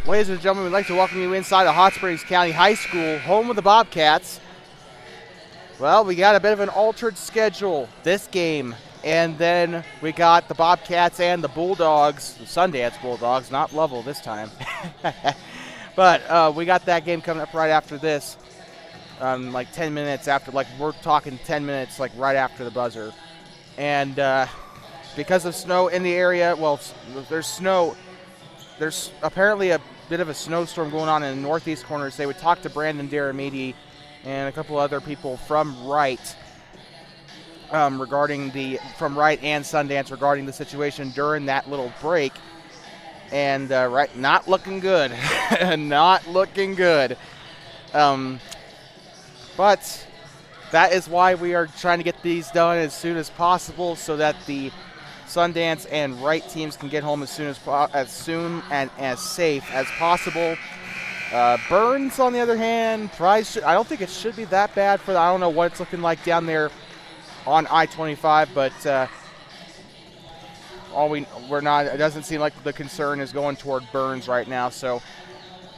Ladies and gentlemen, we'd like to welcome you inside of Hot Springs County High School, home of the Bobcats. Well, we got a bit of an altered schedule this game, and then we got the Bobcats and the Bulldogs, the Sundance Bulldogs, not Lovell this time. But we got that game coming up right after this, like 10 minutes after, like we're talking 10 minutes, like right after the buzzer. And because of snow in the area, well, there's snow. There's apparently a bit of a snowstorm going on in the northeast corners. They would talk to Brandon Daramidi and a couple other people from Wright from Wright and Sundance regarding the situation during that little break. And Wright not looking good. Not looking good. But that is why we are trying to get these done as soon as possible so that the Sundance and Wright teams can get home as soon and as safe as possible. Burns, on the other hand, I don't think it should be that bad for I don't know what it's looking like down there on I-25, but it doesn't seem like the concern is going toward Burns right now. So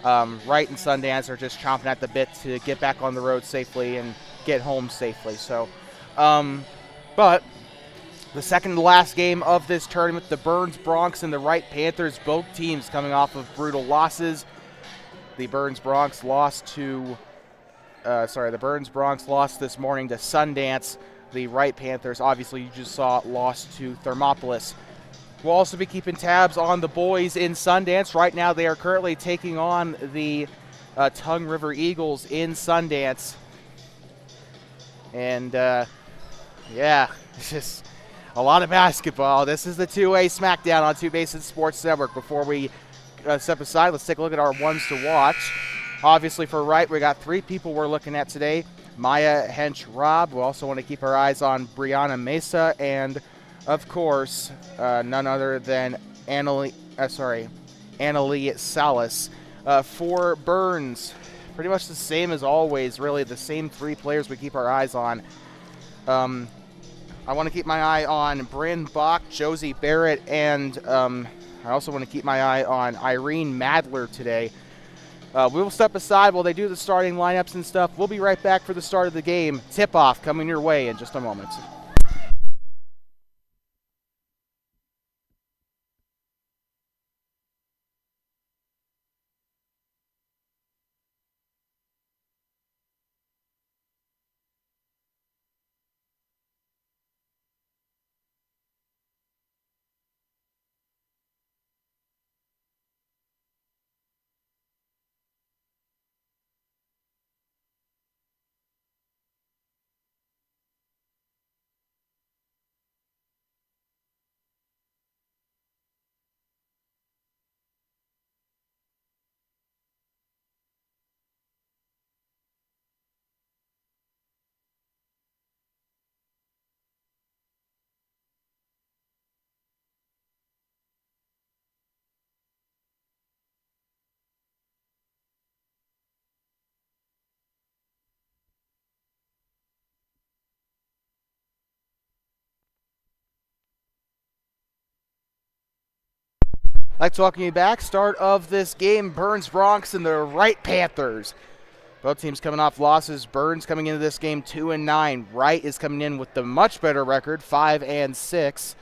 Wright and Sundance are just chomping at the bit to get back on the road safely and get home safely. So, but the second to last game of this tournament, the Burns Broncs and the Wright Panthers, both teams coming off of brutal losses. The Burns Broncs lost this morning to Sundance. The Wright Panthers, obviously you just saw, lost to Thermopolis. We'll also be keeping tabs on the boys in Sundance. Right now they are currently taking on the Tongue River Eagles in Sundance. And yeah, it's just a lot of basketball. This is the 2A Smackdown on Two Bases Sports Network. Before we step aside, let's take a look at our ones to watch. Obviously for Wright, we got three people we're looking at today. Maya Hench-Robb. We also want to keep our eyes on Brianna Mesa and, of course, none other than Annalie Salas. For Burns, pretty much the same as always, really. The same three players we keep our eyes on. I want to keep my eye on Bryn Bach, Josie Barrett, and I also want to keep my eye on Irene Madler today. We will step aside while they do the starting lineups and stuff. We'll be right back for the start of the game. Tip-off coming your way in just a moment. I'd like to welcome you back. Start of this game, Burns Broncs and the Wright Panthers. Both teams coming off losses. Burns coming into this game 2-9. Wright is coming in with the much better record, 5-6.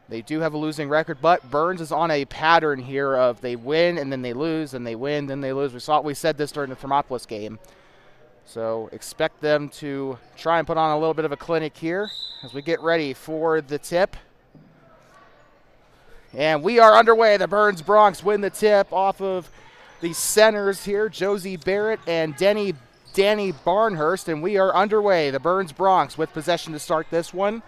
They do have a losing record, but Burns is on a pattern here of they win and then they lose, and they win, then they lose. We said this during the Thermopolis game. So expect them to try and put on a little bit of a clinic here as we get ready for the tip. And we are underway. The Burns Broncs win the tip off of the centers here, Josie Barrett and Danny Barnhurst, and we are underway. The Burns Broncs with possession to start this one.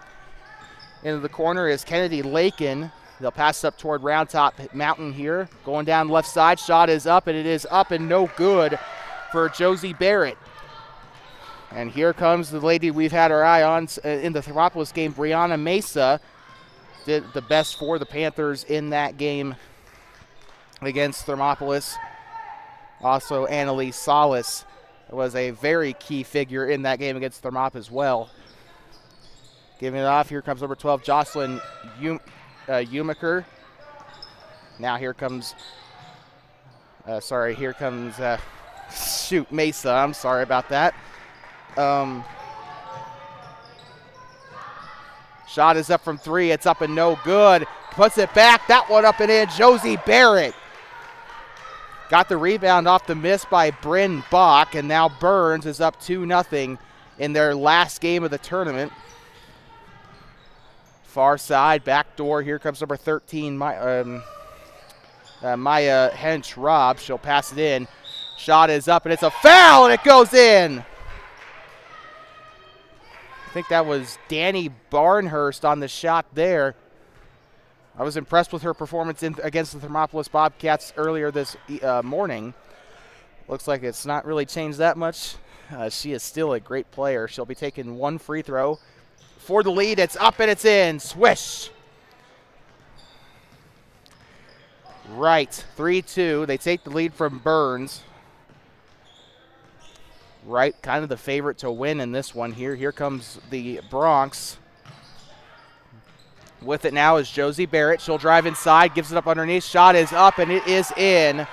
Into the corner is Kennedy Lakin. They'll pass up toward Round Top Mountain here. Going down left side, shot is up, and it is up and no good for Josie Barrett. And here comes the lady we've had our eye on in the Thermopolis game, Brianna Mesa. Did the best for the Panthers in that game against Thermopolis. Also, Annalie Salas was a very key figure in that game against Thermop as well. Giving it off, here comes number 12, Jocelyn Umaker. Now here comes Sorry, here comes, Mesa. I'm sorry about that. Shot is up from 3. It's up and no good. Puts it back. That one up and in. Josie Barrett got the rebound off the miss by Bryn Bach, and now Burns is up 2-0 in their last game of the tournament. Far side, back door. Here comes number 13, Maya Hench-Robb. She'll pass it in. Shot is up, and it's a foul, and it goes in. I think that was Danny Barnhurst on the shot there. I was impressed with her performance against the Thermopolis Bobcats earlier this morning. Looks like it's not really changed that much. She is still a great player. She'll be taking one free throw for the lead. It's up and it's in. Swish. Wright, 3-2. They take the lead from Burns. Wright, kind of the favorite to win in this one here. Here comes the Bronx. With it now is Josie Barrett. She'll drive inside, gives it up underneath. Shot is up, and it is in.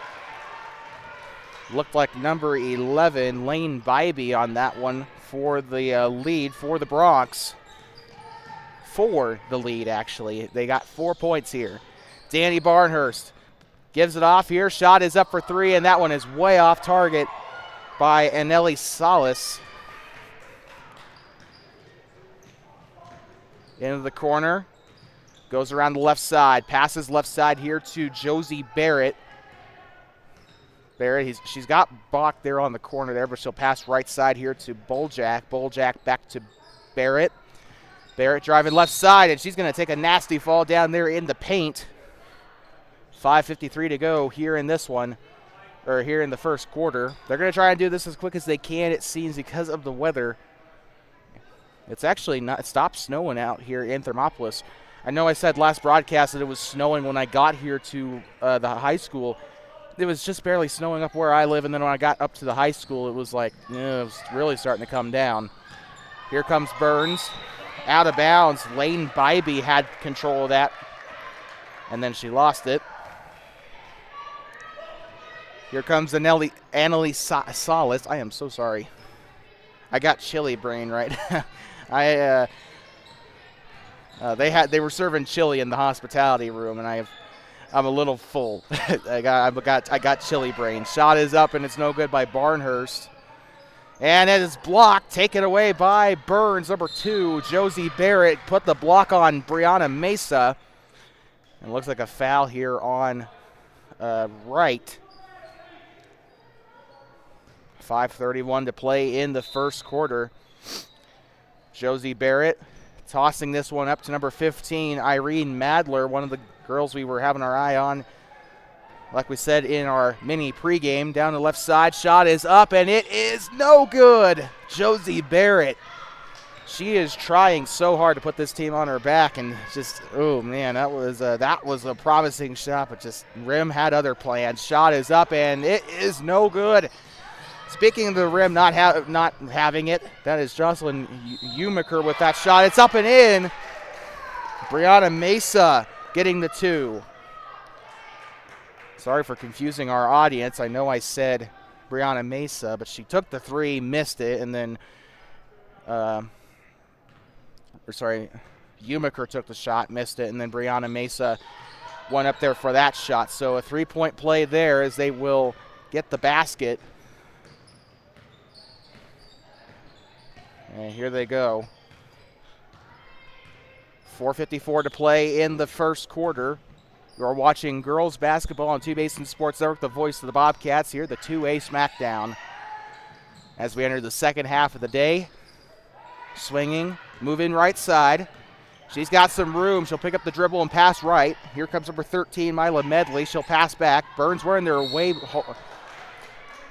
Looked like number 11, Lane Bybee, on that one for the lead for the Bronx. For the lead, actually. They got 4 points here. Danny Barnhurst gives it off here. Shot is up for 3, and that one is way off target by Anneli Salas. Into the corner. Goes around the left side. Passes left side here to Josie Barrett. Barrett, she's got Bach there on the corner there, but she'll pass right side here to Boljak. Boljak back to Barrett. Barrett driving left side, and she's going to take a nasty fall down there in the paint. 5:53 to go here in this one, or here in the first quarter. They're going to try and do this as quick as they can, it seems, because of the weather. It's actually not, it stopped snowing out here in Thermopolis. I know I said last broadcast that it was snowing when I got here to the high school. It was just barely snowing up where I live, and then when I got up to the high school, it was like, it was really starting to come down. Here comes Burns. Out of bounds. Lane Bybee had control of that, and then she lost it. Here comes Anneli Salas. I am so sorry. I got chili brain, right? They were serving chili in the hospitality room, and I'm a little full. I got chili brain. Shot is up, and it's no good by Barnhurst. And it is blocked, taken away by Burns, number 2. Josie Barrett put the block on Brianna Mesa. And looks like a foul here on Wright. 5:31 to play in the first quarter. Josie Barrett tossing this one up to number 15, Irene Madler, one of the girls we were having our eye on, like we said in our mini pregame. Down the left side, shot is up, and it is no good. Josie Barrett, she is trying so hard to put this team on her back, and just, oh man, that was a promising shot, but just rim had other plans. Shot is up, and it is no good. Speaking of the rim not having it, that is Jocelyn Umaker with that shot. It's up and in. Brianna Mesa getting the 2. Sorry for confusing our audience. I know I said Brianna Mesa, but she took the 3, missed it, and then, Umaker took the shot, missed it, and then Brianna Mesa went up there for that shot. So a 3-point play there as they will get the basket. And here they go. 4:54 to play in the first quarter. You're watching girls basketball on 2 Basin Sports Network, the voice of the Bobcats here, the 2A Smackdown. As we enter the second half of the day. Swinging, moving right side. She's got some room. She'll pick up the dribble and pass right. Here comes number 13, Mila Medley. She'll pass back. Burns wearing their away.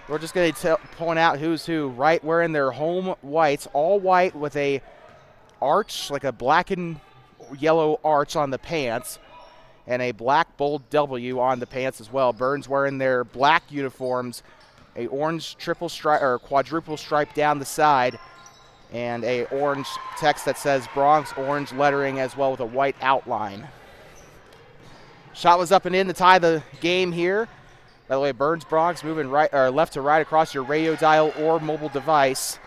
We're just going to point out who's who. Wright wearing their home whites, all white with a arch, like a black and yellow arch on the pants, and a black bold W on the pants as well. Burns wearing their black uniforms, a orange triple stripe or quadruple stripe down the side, and a orange text that says Bronx orange lettering as well with a white outline. Shot was up and in to tie the game here. By the way, Burns Bronx moving right or left to right across your radio dial or mobile device.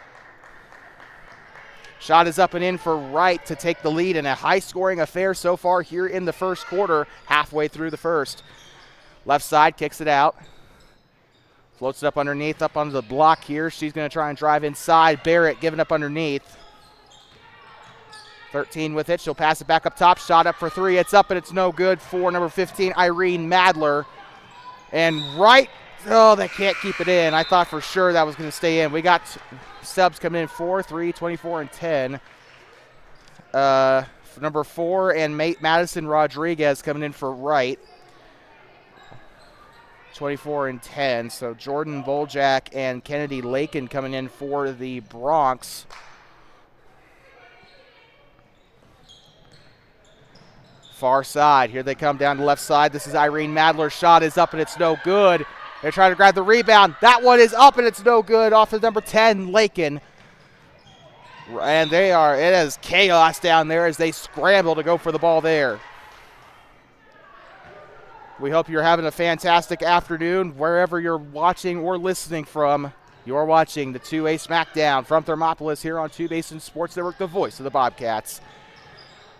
Shot is up and in for Wright to take the lead in a high-scoring affair so far here in the first quarter, halfway through the first. Left side, kicks it out. Floats it up underneath, up onto the block here. She's going to try and drive inside. Barrett giving up underneath. 13 with it. She'll pass it back up top. Shot up for three. It's up and it's no good for number 15, Irene Madler. And Wright, oh, they can't keep it in. I thought for sure that was going to stay in. We got subs coming in 4, 3, 24, and 10. Number 4 and Madison Rodriguez coming in for Wright. 24 and 10. So Jordan Boljak and Kennedy Lakin coming in for the Bronx. Far side. Here they come down the left side. This is Irene Madler's shot is up and it's no good. They're trying to grab the rebound. That one is up and it's no good off of number 10, Lakin. And it is chaos down there as they scramble to go for the ball there. We hope you're having a fantastic afternoon wherever you're watching or listening from. You're watching the 2A Smackdown from Thermopolis here on Two Basin Sports Network, the voice of the Bobcats.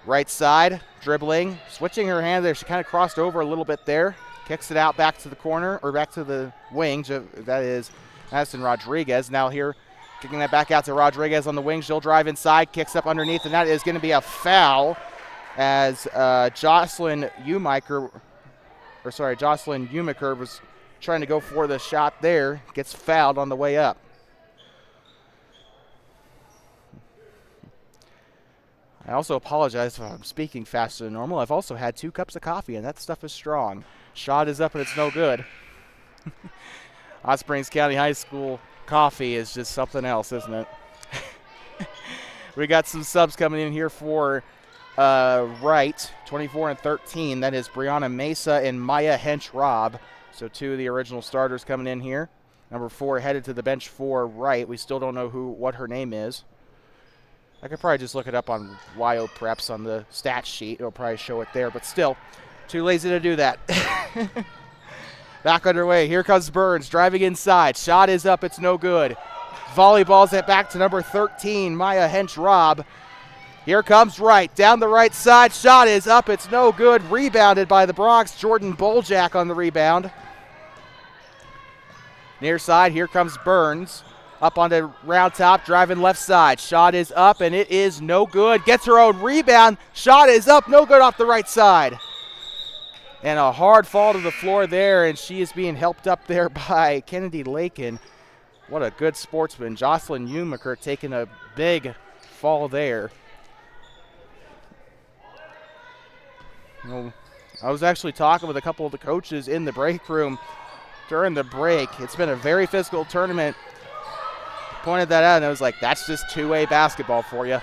Right side, dribbling, switching her hand there. She kind of crossed over a little bit there. Kicks it out back to the corner, or back to the wing. That is Madison Rodriguez. Now here, kicking that back out to Rodriguez on the wing. She'll drive inside, kicks up underneath, and that is going to be a foul as Jocelyn Umiker was trying to go for the shot there. Gets fouled on the way up. I also apologize if I'm speaking faster than normal. I've also had 2 cups of coffee, and that stuff is strong. Shot is up, and it's no good. Hot Springs County High School coffee is just something else, isn't it? We got some subs coming in here for Wright, 24 and 13. That is Brianna Mesa and Maya Hench-Robb. So 2 of the original starters coming in here. Number 4 headed to the bench for Wright. We still don't know what her name is. I could probably just look it up on YO Preps on the stat sheet. It'll probably show it there, but still, too lazy to do that. Back underway. Here comes Burns driving inside. Shot is up. It's no good. Volleyballs it back to number 13, Maya Hench-Robb. Here comes Wright down the right side. Shot is up. It's no good. Rebounded by the Bronx. Jordan Boljak on the rebound. Near side. Here comes Burns. Up on the round top, driving left side. Shot is up, and it is no good. Gets her own rebound. Shot is up, no good off the right side. And a hard fall to the floor there, and she is being helped up there by Kennedy Lakin. What a good sportsman. Jocelyn Umiker taking a big fall there. I was actually talking with a couple of the coaches in the break room during the break. It's been a very physical tournament. Pointed that out, and I was like, that's just 2A basketball for you.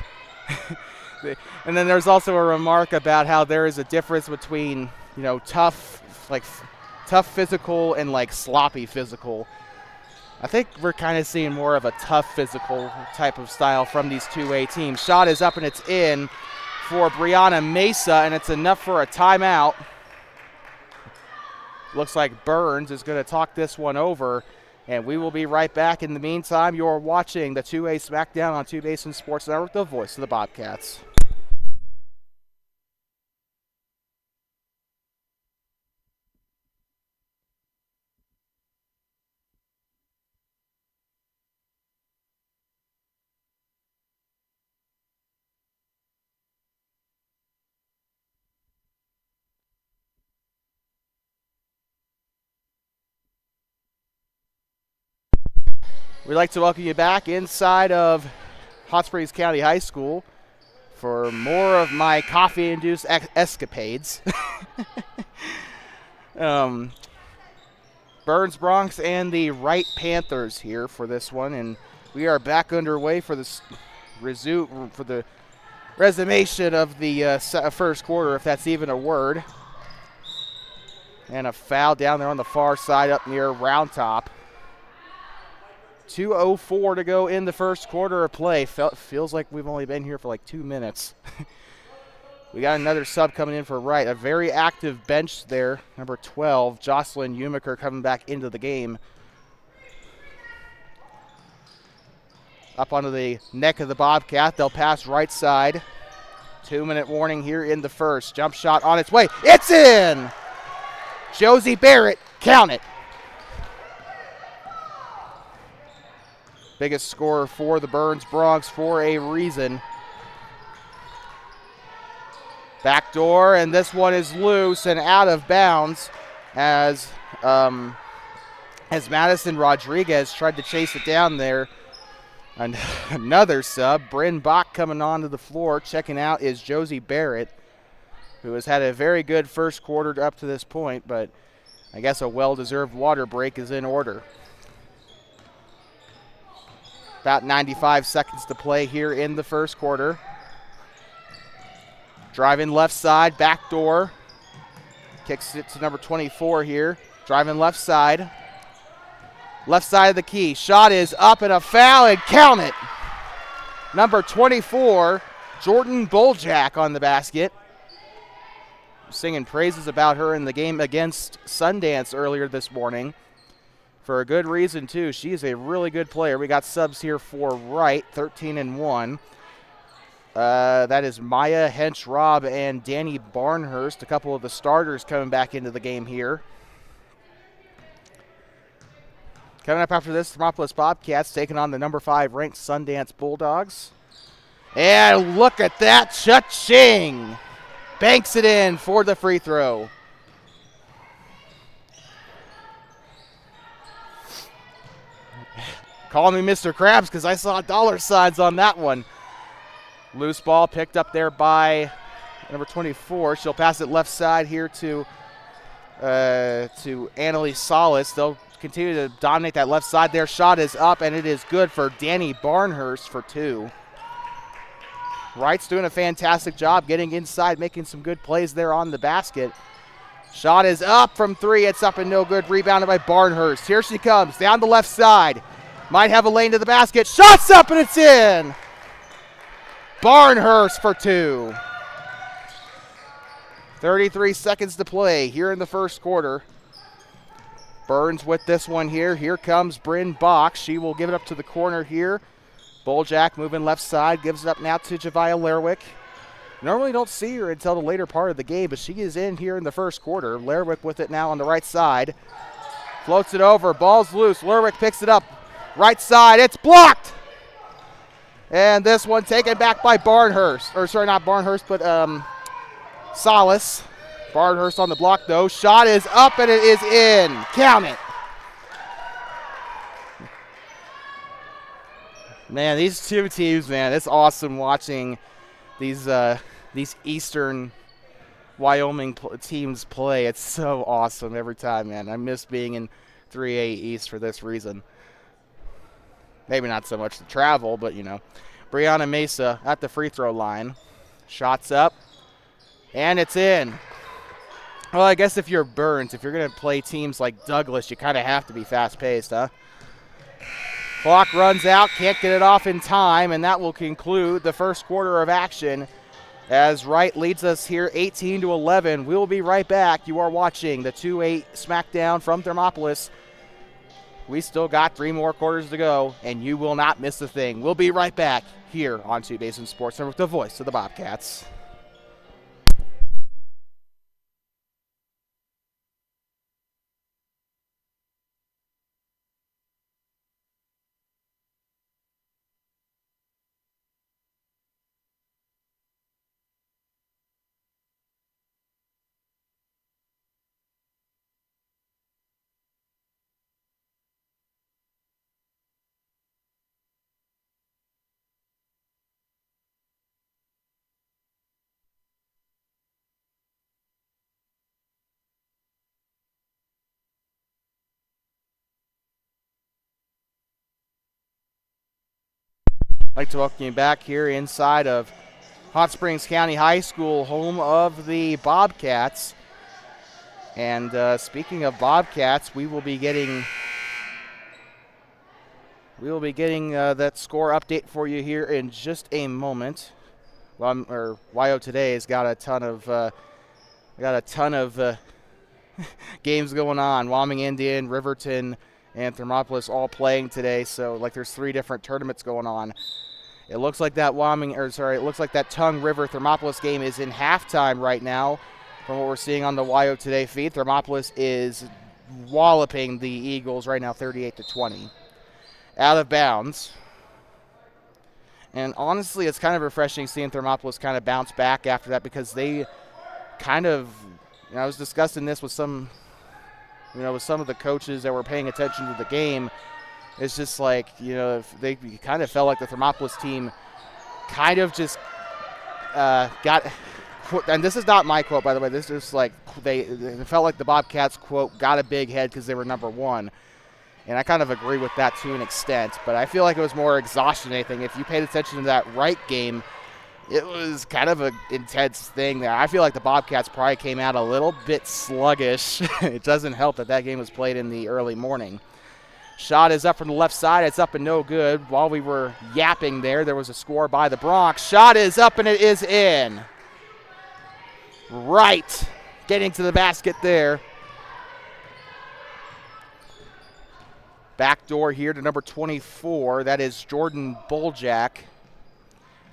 And then there's also a remark about how there is a difference between, tough physical and like sloppy physical. I think we're kind of seeing more of a tough physical type of style from these 2A teams. Shot is up and it's in for Brianna Mesa, and it's enough for a timeout. Looks like Burns is going to talk this one over. And we will be right back. In the meantime, you're watching the 2A Smackdown on Two Basin Sports Network, the voice of the Bobcats. We'd like to welcome you back inside of Hot Springs County High School for more of my coffee-induced escapades. Burns Bronx and the Wright Panthers here for this one, and we are back underway for the resumation of the first quarter, if that's even a word. And a foul down there on the far side up near Round Top. 2:04 to go in the first quarter of play. Feels like we've only been here for like 2 minutes. We got another sub coming in for Wright. A very active bench there. Number 12, Jocelyn Umiker coming back into the game. Up onto the neck of the Bobcat. They'll pass right side. 2-minute warning here in the first. Jump shot on its way. It's in! Josie Barrett, count it. Biggest scorer for the Burns Bronx for a reason. Backdoor, and this one is loose and out of bounds as Madison Rodriguez tried to chase it down there. And another sub, Bryn Bach coming onto the floor. Checking out is Josie Barrett, who has had a very good first quarter up to this point, but I guess a well-deserved water break is in order. About 95 seconds to play here in the first quarter. Driving left side, back door. Kicks it to number 24 here. Driving left side. Left side of the key. Shot is up and a foul, and count it. Number 24, Jordan Boljak on the basket. Singing praises about her in the game against Sundance earlier this morning. For a good reason, too. She is a really good player. We got subs here for Wright, 13-1. That is Maya Hench-Robb and Danny Barnhurst, a couple of the starters coming back into the game here. Coming up after this, Thermopolis Bobcats taking on the number 5 ranked Sundance Bulldogs. And look at that, cha-ching! Banks it in for the free throw. Call me Mr. Krabs because I saw dollar signs on that one. Loose ball picked up there by number 24. She'll pass it left side here to Annalise Solis. They'll continue to dominate that left side. Their shot is up, and it is good for Danny Barnhurst for 2. Wright's doing a fantastic job getting inside, making some good plays there on the basket. Shot is up from 3. It's up and no good. Rebounded by Barnhurst. Here she comes down the left side. Might have a lane to the basket. Shot's up, and it's in. Barnhurst for 2. 33 seconds to play here in the first quarter. Burns with this one here. Here comes Bryn Bach. She will give it up to the corner here. Boljak moving left side. Gives it up now to Javiah Lerwick. Normally don't see her until the later part of the game, but she is in here in the first quarter. Lerwick with it now on the right side. Floats it over. Ball's loose. Lerwick picks it up. Right side. It's blocked. And this one taken back by Barnhurst. Or sorry, not Barnhurst, but Solis. Barnhurst on the block, though. Shot is up, and it is in. Count it. Man, these two teams, man, it's awesome watching these Eastern Wyoming teams play. It's so awesome every time, man. I miss being in 3A East for this reason. Maybe not so much the travel, but, you know. Brianna Mesa at the free throw line. Shots up, and it's in. Well, I guess if you're Burns, if you're going to play teams like Douglas, you kind of have to be fast-paced, huh? Clock runs out, can't get it off in time, and that will conclude the first quarter of action as Wright leads us here 18-11. We'll be right back. You are watching the 2-8 SmackDown from Thermopolis. We still got 3 more quarters to go, and you will not miss a thing. We'll be right back here on Two Basin Sports Network, the voice of the Bobcats. I'd like to welcome you back here inside of Hot Springs County High School, home of the Bobcats. And speaking of Bobcats, we will be getting that score update for you here in just a moment. or YO today has got a ton of games going on. Wyoming Indian, Riverton, and Thermopolis all playing today. So like there's 3 different tournaments going on. It looks like that Tongue River Thermopolis game is in halftime right now. From what we're seeing on the YO Today feed, Thermopolis is walloping the Eagles right now, 38-20. Out of bounds. And honestly, it's kind of refreshing seeing Thermopolis kind of bounce back after that, because they kind of, I was discussing this with some of the coaches that were paying attention to the game. It's just like, if they kind of felt like the Thermopolis team kind of just got, and this is not my quote, by the way, this is just like they felt like the Bobcats, quote, got a big head because they were number 1. And I kind of agree with that to an extent, but I feel like it was more exhaustion than anything. If you paid attention to that Wright game, it was kind of an intense thing there. I feel like the Bobcats probably came out a little bit sluggish. It doesn't help that game was played in the early morning. Shot is up from the left side. It's up and no good. While we were yapping there was a score by the Bronx. Shot is up and it is in. Wright getting to the basket there. Backdoor here to number 24. That is Jordan Boljak.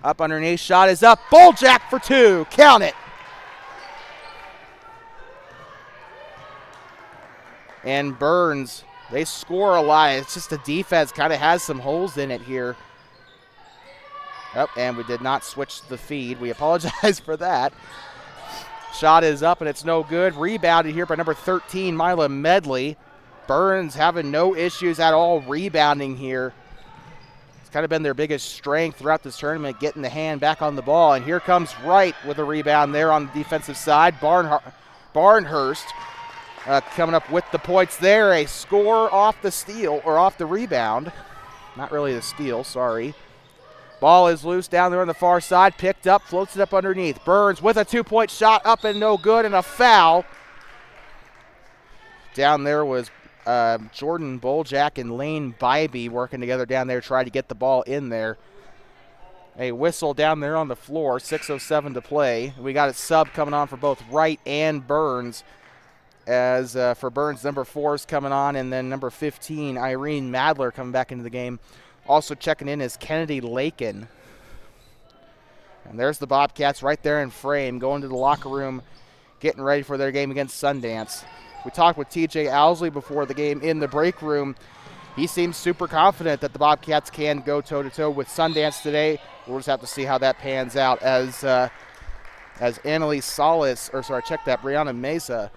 Up underneath. Shot is up. Boljak for 2. Count it. And Burns, they score a lot. It's just the defense kind of has some holes in it here. And we did not switch the feed. We apologize for that. Shot is up and it's no good. Rebounded here by number 13, Mila Medley. Burns having no issues at all rebounding here. It's kind of been their biggest strength throughout this tournament, getting the hand back on the ball. And here comes Wright with a rebound there on the defensive side. Barnhurst coming up with the points there. A score off the steal, or off the rebound. Not really the steal, sorry. Ball is loose down there on the far side. Picked up, floats it up underneath. Burns with a 2-point shot, up and no good, and a foul. Down there was Jordan Boljak and Lane Bybee working together down there, trying to get the ball in there. A whistle down there on the floor, 6:07 to play. We got a sub coming on for both Wright and Burns. As for Burns, number 4 is coming on, and then number 15, Irene Madler, coming back into the game. Also checking in is Kennedy Lakin. And there's the Bobcats right there in frame, going to the locker room, getting ready for their game against Sundance. We talked with TJ Owsley before the game in the break room. He seems super confident that the Bobcats can go toe-to-toe with Sundance today. We'll just have to see how that pans out as Annalise Brianna Mesa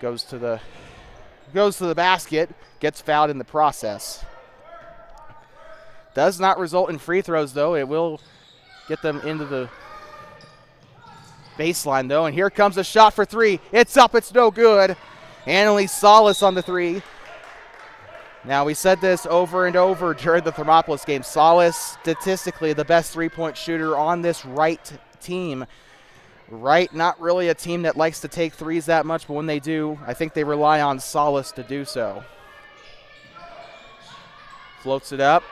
goes to the basket, gets fouled in the process. Does not result in free throws, though. It will get them into the baseline, though. And here comes a shot for 3. It's up. It's no good. Annalise Salas on the 3. Now, we said this over and over during the Thermopolis game. Salas, statistically, the best 3-point shooter on this Wright team. Wright, not really a team that likes to take threes that much, but when they do, I think they rely on Salas to do so. Floats it up.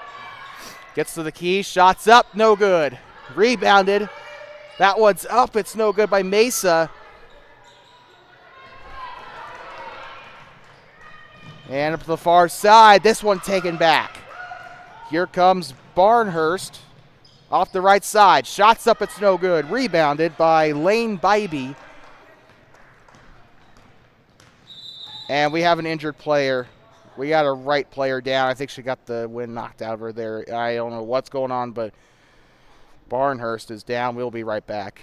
Gets to the key. Shots up. No good. Rebounded. That one's up. It's no good by Mesa. And up to the far side. This one taken back. Here comes Barnhurst off the right side. Shots up. It's no good. Rebounded by Lane Bybee. And we have an injured player. We got a Wright player down. I think she got the wind knocked out of her there. I don't know what's going on, but Barnhurst is down. We'll be right back.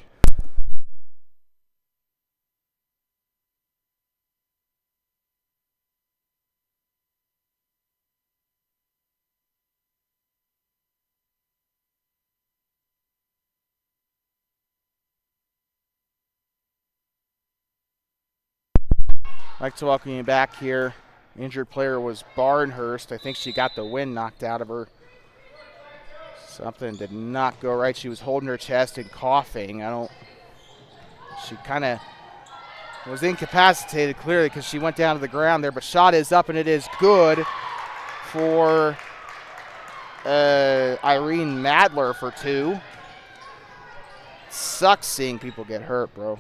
I'd like to welcome you back here. Injured player was Barnhurst. I think she got the wind knocked out of her. Something did not go right. She was holding her chest and coughing. She kind of was incapacitated clearly because she went down to the ground there, but shot is up and it is good for Irene Madler for 2. Sucks seeing people get hurt, bro.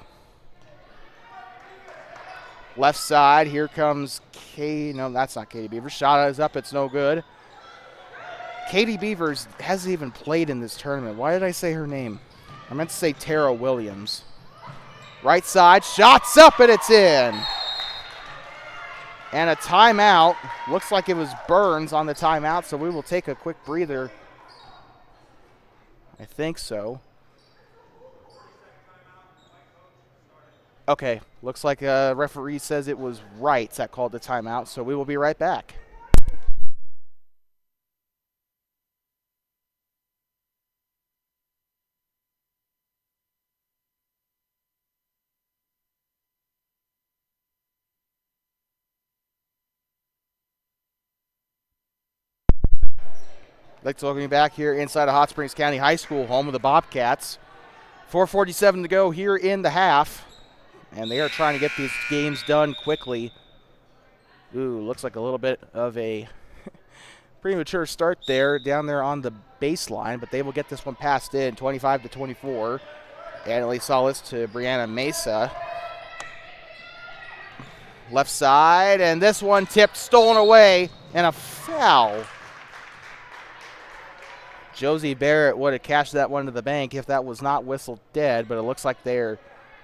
Left side, here comes no, that's not Katie Beavers. Shot is up, it's no good. Katie Beavers hasn't even played in this tournament. Why did I say her name? I meant to say Tara Williams. Right side, shots up, and it's in. And a timeout. Looks like it was Burns on the timeout, so we will take a quick breather. I think so. Okay, looks like a referee says it was Wright that called the timeout, so we will be right back. I'd like to welcome you back here inside of Hot Springs County High School, home of the Bobcats. 4:47 to go here in the half, and they are trying to get these games done quickly. Ooh, looks like a little bit of a premature start there, down there on the baseline, but they will get this one passed in, 25-24. Annalise Solis to Brianna Mesa. Left side, and this one tipped, stolen away, and a foul. Josie Barrett would have cashed that one to the bank if that was not whistled dead, but it looks like they're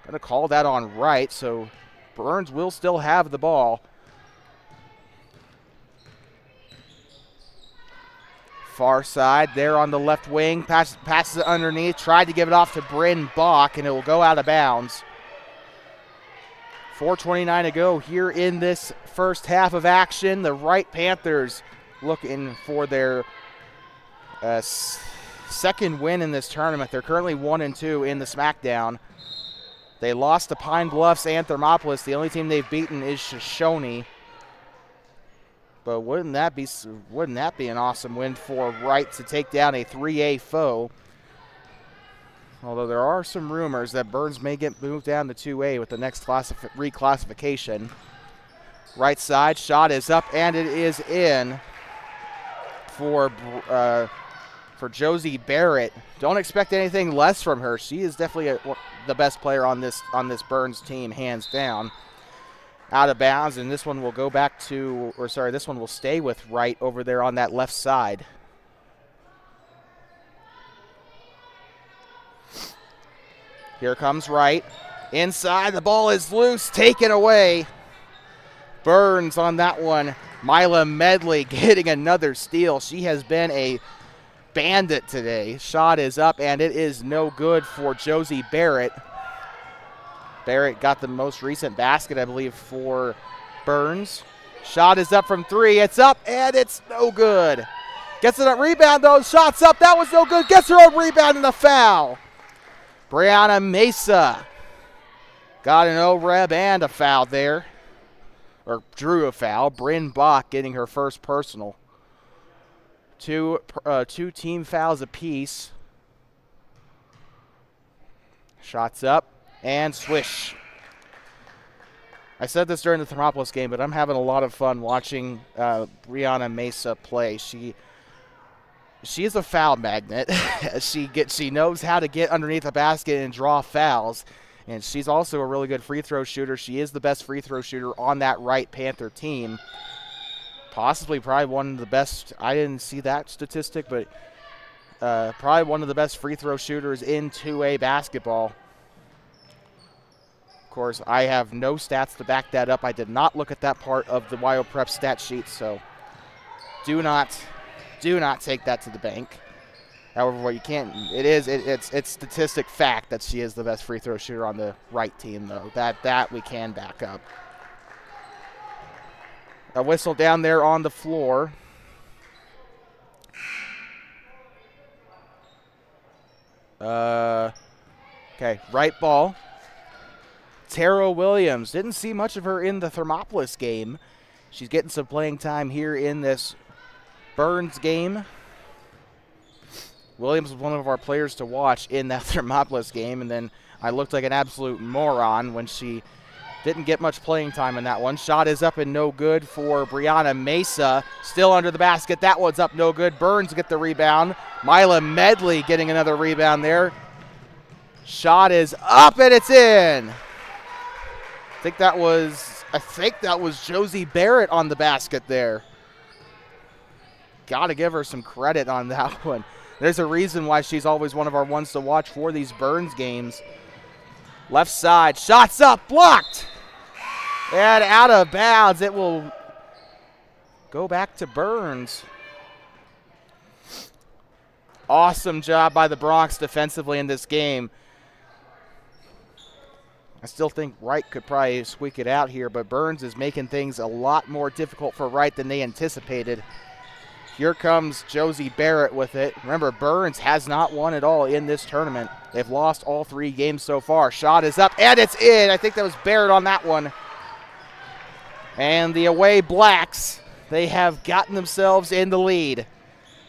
going to call that on Wright, so Burns will still have the ball. Far side there on the left wing, passes it underneath, tried to give it off to Bryn Bach, and it will go out of bounds. 4:29 to go here in this first half of action. The Wright Panthers looking for their second win in this tournament. They're currently 1-2 in the SmackDown. They lost to Pine Bluffs and Thermopolis. The only team they've beaten is Shoshone. But wouldn't that be an awesome win for Wright to take down a 3A foe? Although there are some rumors that Burns may get moved down to 2A with the next reclassification. Right side, shot is up, and it is in for Josie Barrett. Don't expect anything less from her. She is definitely the best player on this Burns team, hands down. Out of bounds, and this one will go back to, this one will stay with Wright over there on that left side. Here comes Wright. Inside, the ball is loose, taken away. Burns on that one. Mila Medley getting another steal. She has been a bandit today. Shot is up, and it is no good for Josie Barrett. Barrett got the most recent basket, I believe, for Burns. Shot is up from three. It's up, and it's no good. Gets it a rebound, though. Shot's up. That was no good. Gets her own rebound and a foul. Brianna Mesa got an O-Reb and a foul there. Or drew a foul. Bryn Bach getting her first personal. Two team fouls apiece. Shots up and swish. I said this during the Thermopolis game, but I'm having a lot of fun watching Brianna Mesa play. She is a foul magnet. She knows how to get underneath the basket and draw fouls. And she's also a really good free throw shooter. She is the best free throw shooter on that Wright Panther team. Possibly probably one of the best. I didn't see that statistic, but probably one of the best free throw shooters in 2A basketball. Of course, I have no stats to back that up. I did not look at that part of the WYO Prep stat sheet, so do not take that to the bank. However, what you can't, it's statistic fact that she is the best free throw shooter on the Wright team, though. That we can back up. A whistle down there on the floor. Okay, right ball. Tara Williams. Didn't see much of her in the Thermopolis game. She's getting some playing time here in this Burns game. Williams was one of our players to watch in that Thermopolis game, and then I looked like an absolute moron when she didn't get much playing time in that one. Shot is up and no good for Brianna Mesa. Still under the basket. That one's up, no good. Burns get the rebound. Mila Medley getting another rebound there. Shot is up and it's in. I think that was Josie Barrett on the basket there. Got to give her some credit on that one. There's a reason why she's always one of our ones to watch for these Burns games. Left side, shots up, blocked. And out of bounds. It will go back to Burns. Awesome job by the Bronx defensively in this game. I still think Wright could probably squeak it out here, but Burns is making things a lot more difficult for Wright than they anticipated. Here comes Josie Barrett with it. Remember, Burns has not won at all in this tournament. They've lost all 3 games so far. Shot is up, and it's in. I think that was Barrett on that one. And the away Blacks, they have gotten themselves in the lead.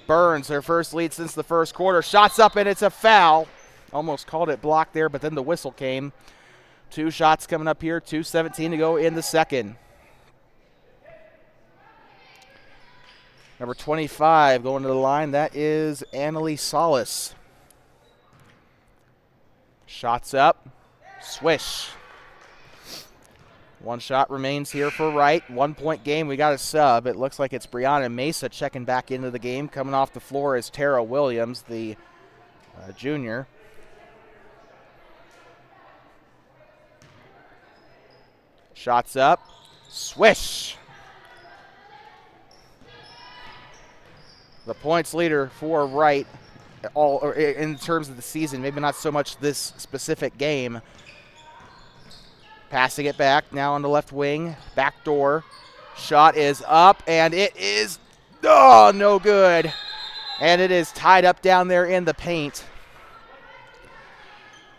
Burns, their first lead since the first quarter. Shots up, and it's a foul. Almost called it blocked there, but then the whistle came. 2 shots coming up here, 2:17 to go in the second. Number 25 going to the line, that is Annalie Solis. Shots up, swish. 1 shot remains here for Wright. 1-point game, we got a sub. It looks like it's Brianna Mesa checking back into the game. Coming off the floor is Tara Williams, the junior. Shots up, swish. The points leader for Wright in terms of the season, maybe not so much this specific game. Passing it back now on the left wing, back door. Shot is up, and it is no good. And it is tied up down there in the paint.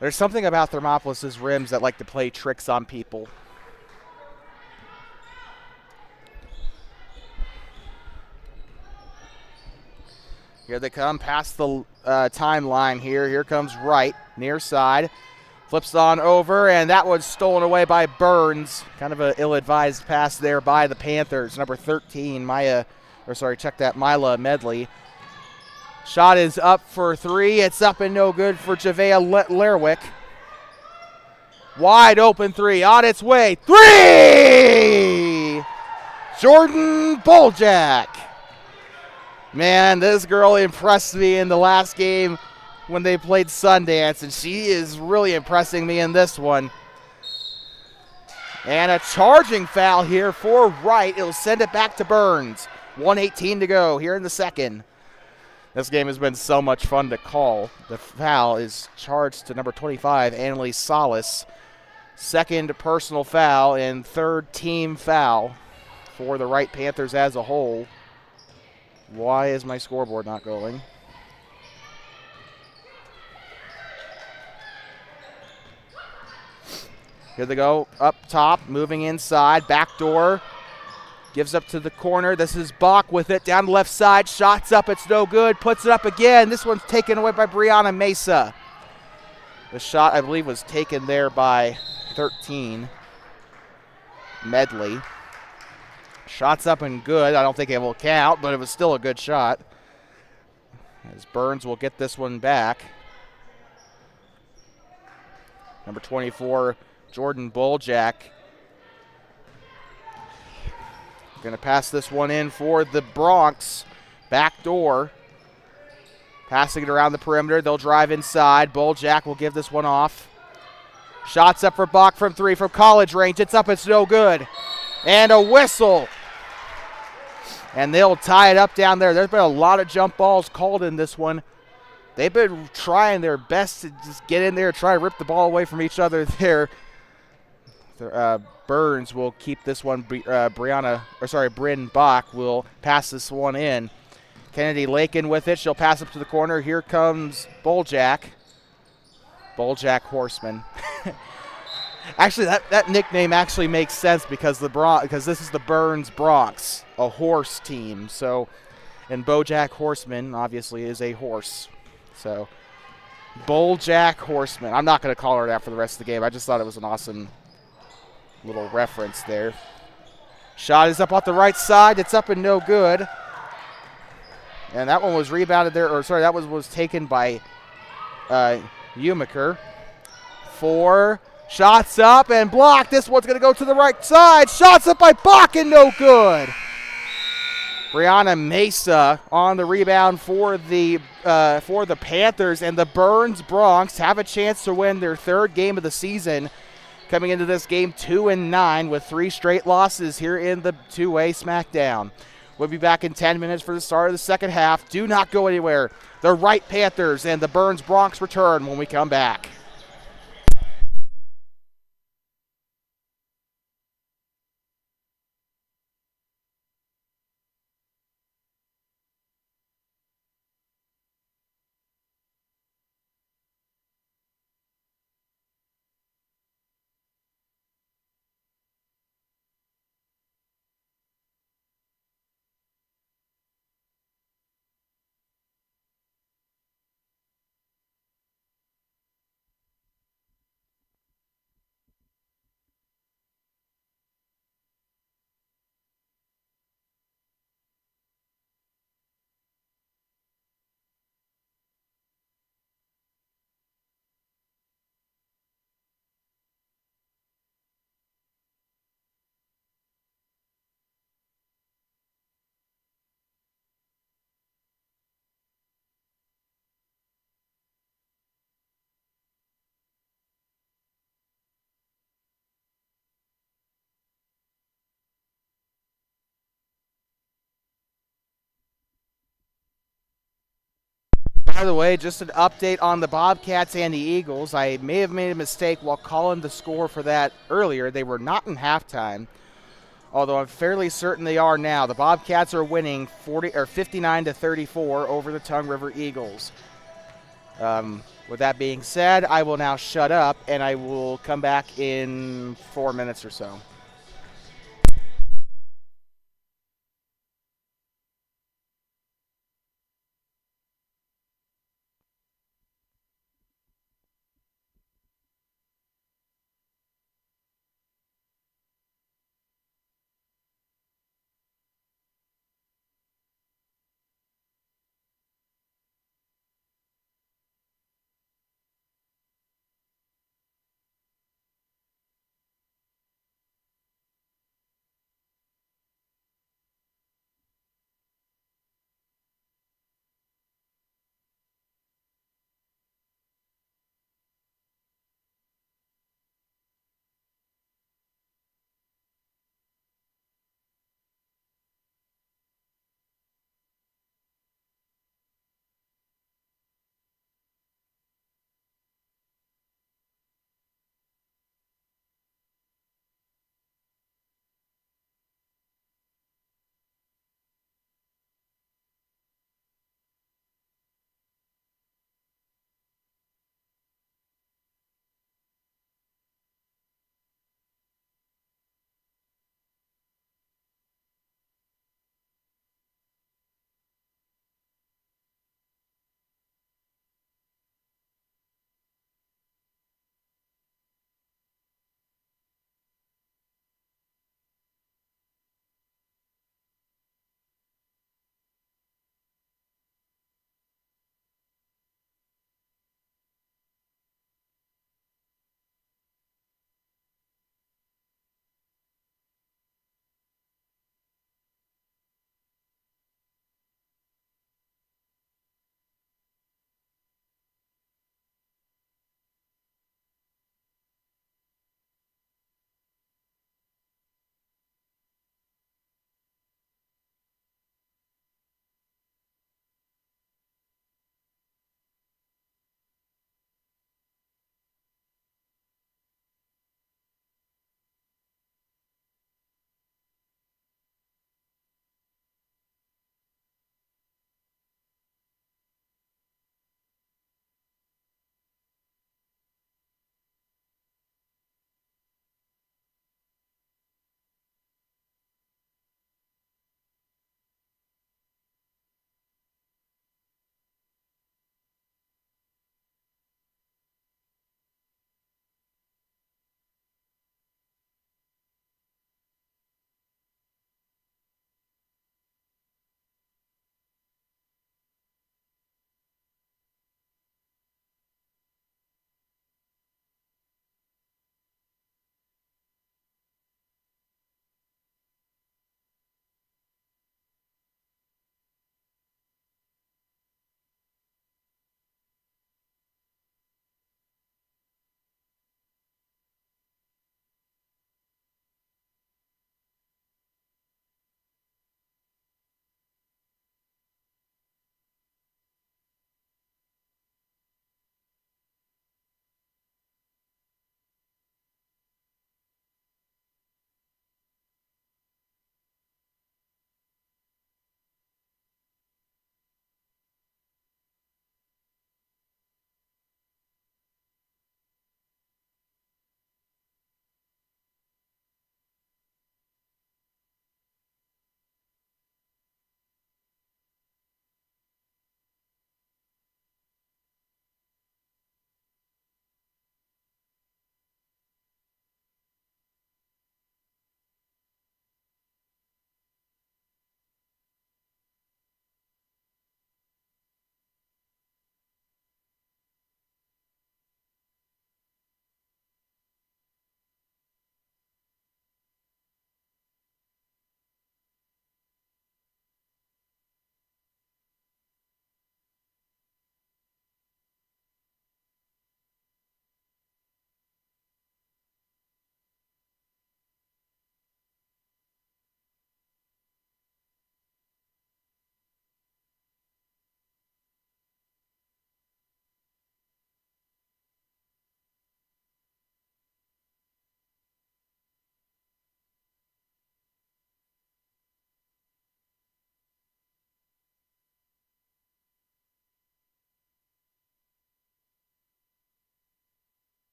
There's something about Thermopolis' rims that like to play tricks on people. Here they come past the timeline here. Here comes Wright, near side. Flips on over, and that was stolen away by Burns. Kind of an ill-advised pass there by the Panthers. Number 13, Mila Medley. Shot is up for 3. It's up and no good for Javea Lerwick. Wide open 3, on its way. 3! Jordan Boljak. Man, this girl impressed me in the last game when they played Sundance, and she is really impressing me in this one. And a charging foul here for Wright. It'll send it back to Burns. 1:18 to go here in the second. This game has been so much fun to call. The foul is charged to number 25, Annalie Solis. Second personal foul and third team foul for the Wright Panthers as a whole. Why is my scoreboard not going? Here they go, up top, moving inside, back door. Gives up to the corner. This is Bach with it, down the left side. Shots up, it's no good. Puts it up again. This one's taken away by Brianna Mesa. The shot, I believe, was taken there by 13, Medley. Shots up and good. I don't think it will count, but it was still a good shot. As Burns will get this one back. Number 24, Jordan Boljak. Going to pass this one in for the Bronx. Back door. Passing it around the perimeter. They'll drive inside. Boljak will give this one off. Shots up for Bach from 3 from college range. It's up. It's no good. And a whistle. And they'll tie it up down there. There's been a lot of jump balls called in this one. They've been trying their best to just get in there and try to rip the ball away from each other there. Burns will keep this one. Bryn Bach will pass this one in. Kennedy Lakin with it. She'll pass up to the corner. Here comes Boljak. Boljak Horseman. Actually, that nickname actually makes sense because this is the Burns Bronx, a horse team. So, and Bojack Horseman obviously is a horse. So, Boljak Horseman. I'm not going to call her that for the rest of the game. I just thought it was an awesome little reference there. Shot is up off the right side. It's up and no good. And that one was rebounded there, that was taken by Umaker. 4. Shots up and blocked. This one's going to go to the right side. Shots up by Bach and no good. Brianna Mesa on the rebound for the Panthers, and the Burns Bronx have a chance to win their 3rd game of the season, coming into this game 2-9 with 3 straight losses here in the two-way SmackDown. We'll be back in 10 minutes for the start of the second half. Do not go anywhere. The Wright Panthers and the Burns Bronx return when we come back. By the way, just an update on the Bobcats and the Eagles. I may have made a mistake while calling the score for that earlier. They were not in halftime, although I'm fairly certain they are now. The Bobcats are winning 59-34 over the Tongue River Eagles. With that being said, I will now shut up, and I will come back in 4 minutes or so.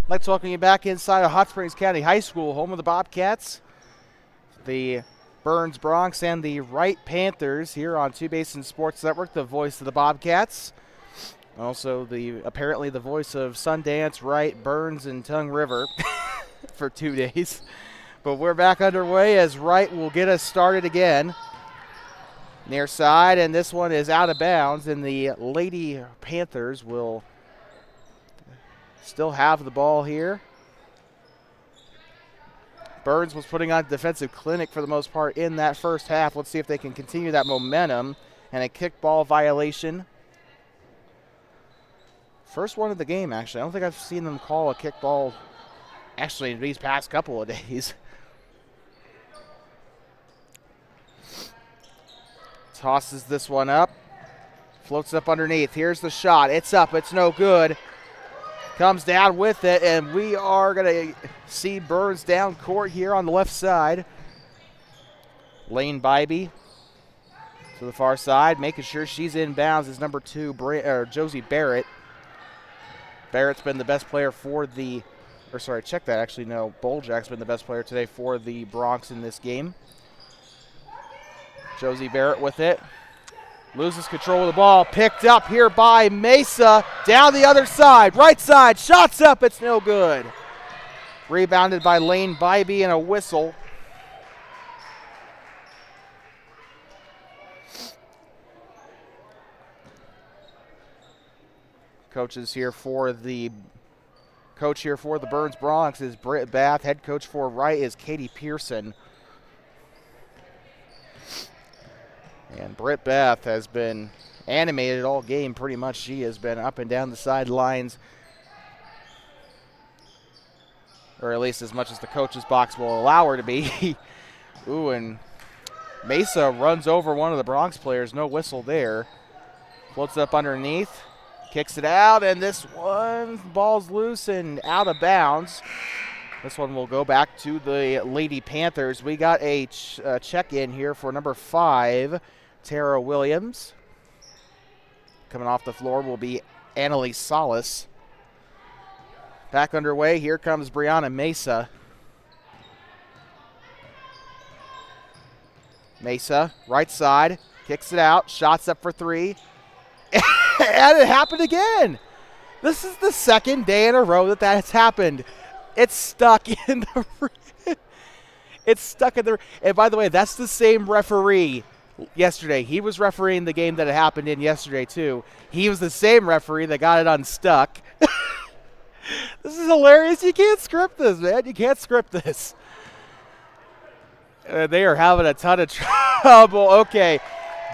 I'd like to welcome you back inside of Hot Springs County High School, home of the Bobcats, the Burns Bronx, and the Wright Panthers here on Two Basin Sports Network, the voice of the Bobcats. Also, apparently the voice of Sundance, Wright, Burns, and Tongue River for 2 days. But we're back underway as Wright will get us started again. Near side, and this one is out of bounds, and the Lady Panthers will still have the ball here. Burns was putting on a defensive clinic for the most part in that first half. Let's see if they can continue that momentum. And a kickball violation. First one of the game, actually. I don't think I've seen them call a kickball actually in these past couple of days. Tosses this one up. Floats up underneath. Here's the shot. It's up. It's no good. Comes down with it, and we are going to see Burns down court here on the left side. Lane Bybee to the far side, making sure she's in bounds is number 2, Josie Barrett. Barrett's been the best player for check that actually. No, Boljack's been the best player today for the Bronx in this game. Josie Barrett with it. Loses control of the ball. Picked up here by Mesa. Down the other side. Right side. Shots up. It's no good. Rebounded by Lane Bybee and a whistle. Coach here for the Burns Bronx is Britt Bath. Head coach for Wright is Katie Pearson. And Britt Bath has been animated all game pretty much. She has been up and down the sidelines, or at least as much as the coach's box will allow her to be. Ooh, and Mesa runs over one of the Bronx players. No whistle there. Floats up underneath. Kicks it out, and this one, ball's loose and out of bounds. This one will go back to the Lady Panthers. We got a check-in here for number 5, Tara Williams. Coming off the floor will be Annalise Salas. Back underway, here comes Brianna Mesa. Mesa, right side, kicks it out, shots up for 3. And it happened again. This is the second day in a row that has happened. It's stuck in the and by the way, that's the same referee yesterday. He was refereeing the game that it happened in yesterday too. He was the same referee that got it unstuck. This is hilarious. You can't script this, man. You can't script this. They are having a ton of trouble. Okay.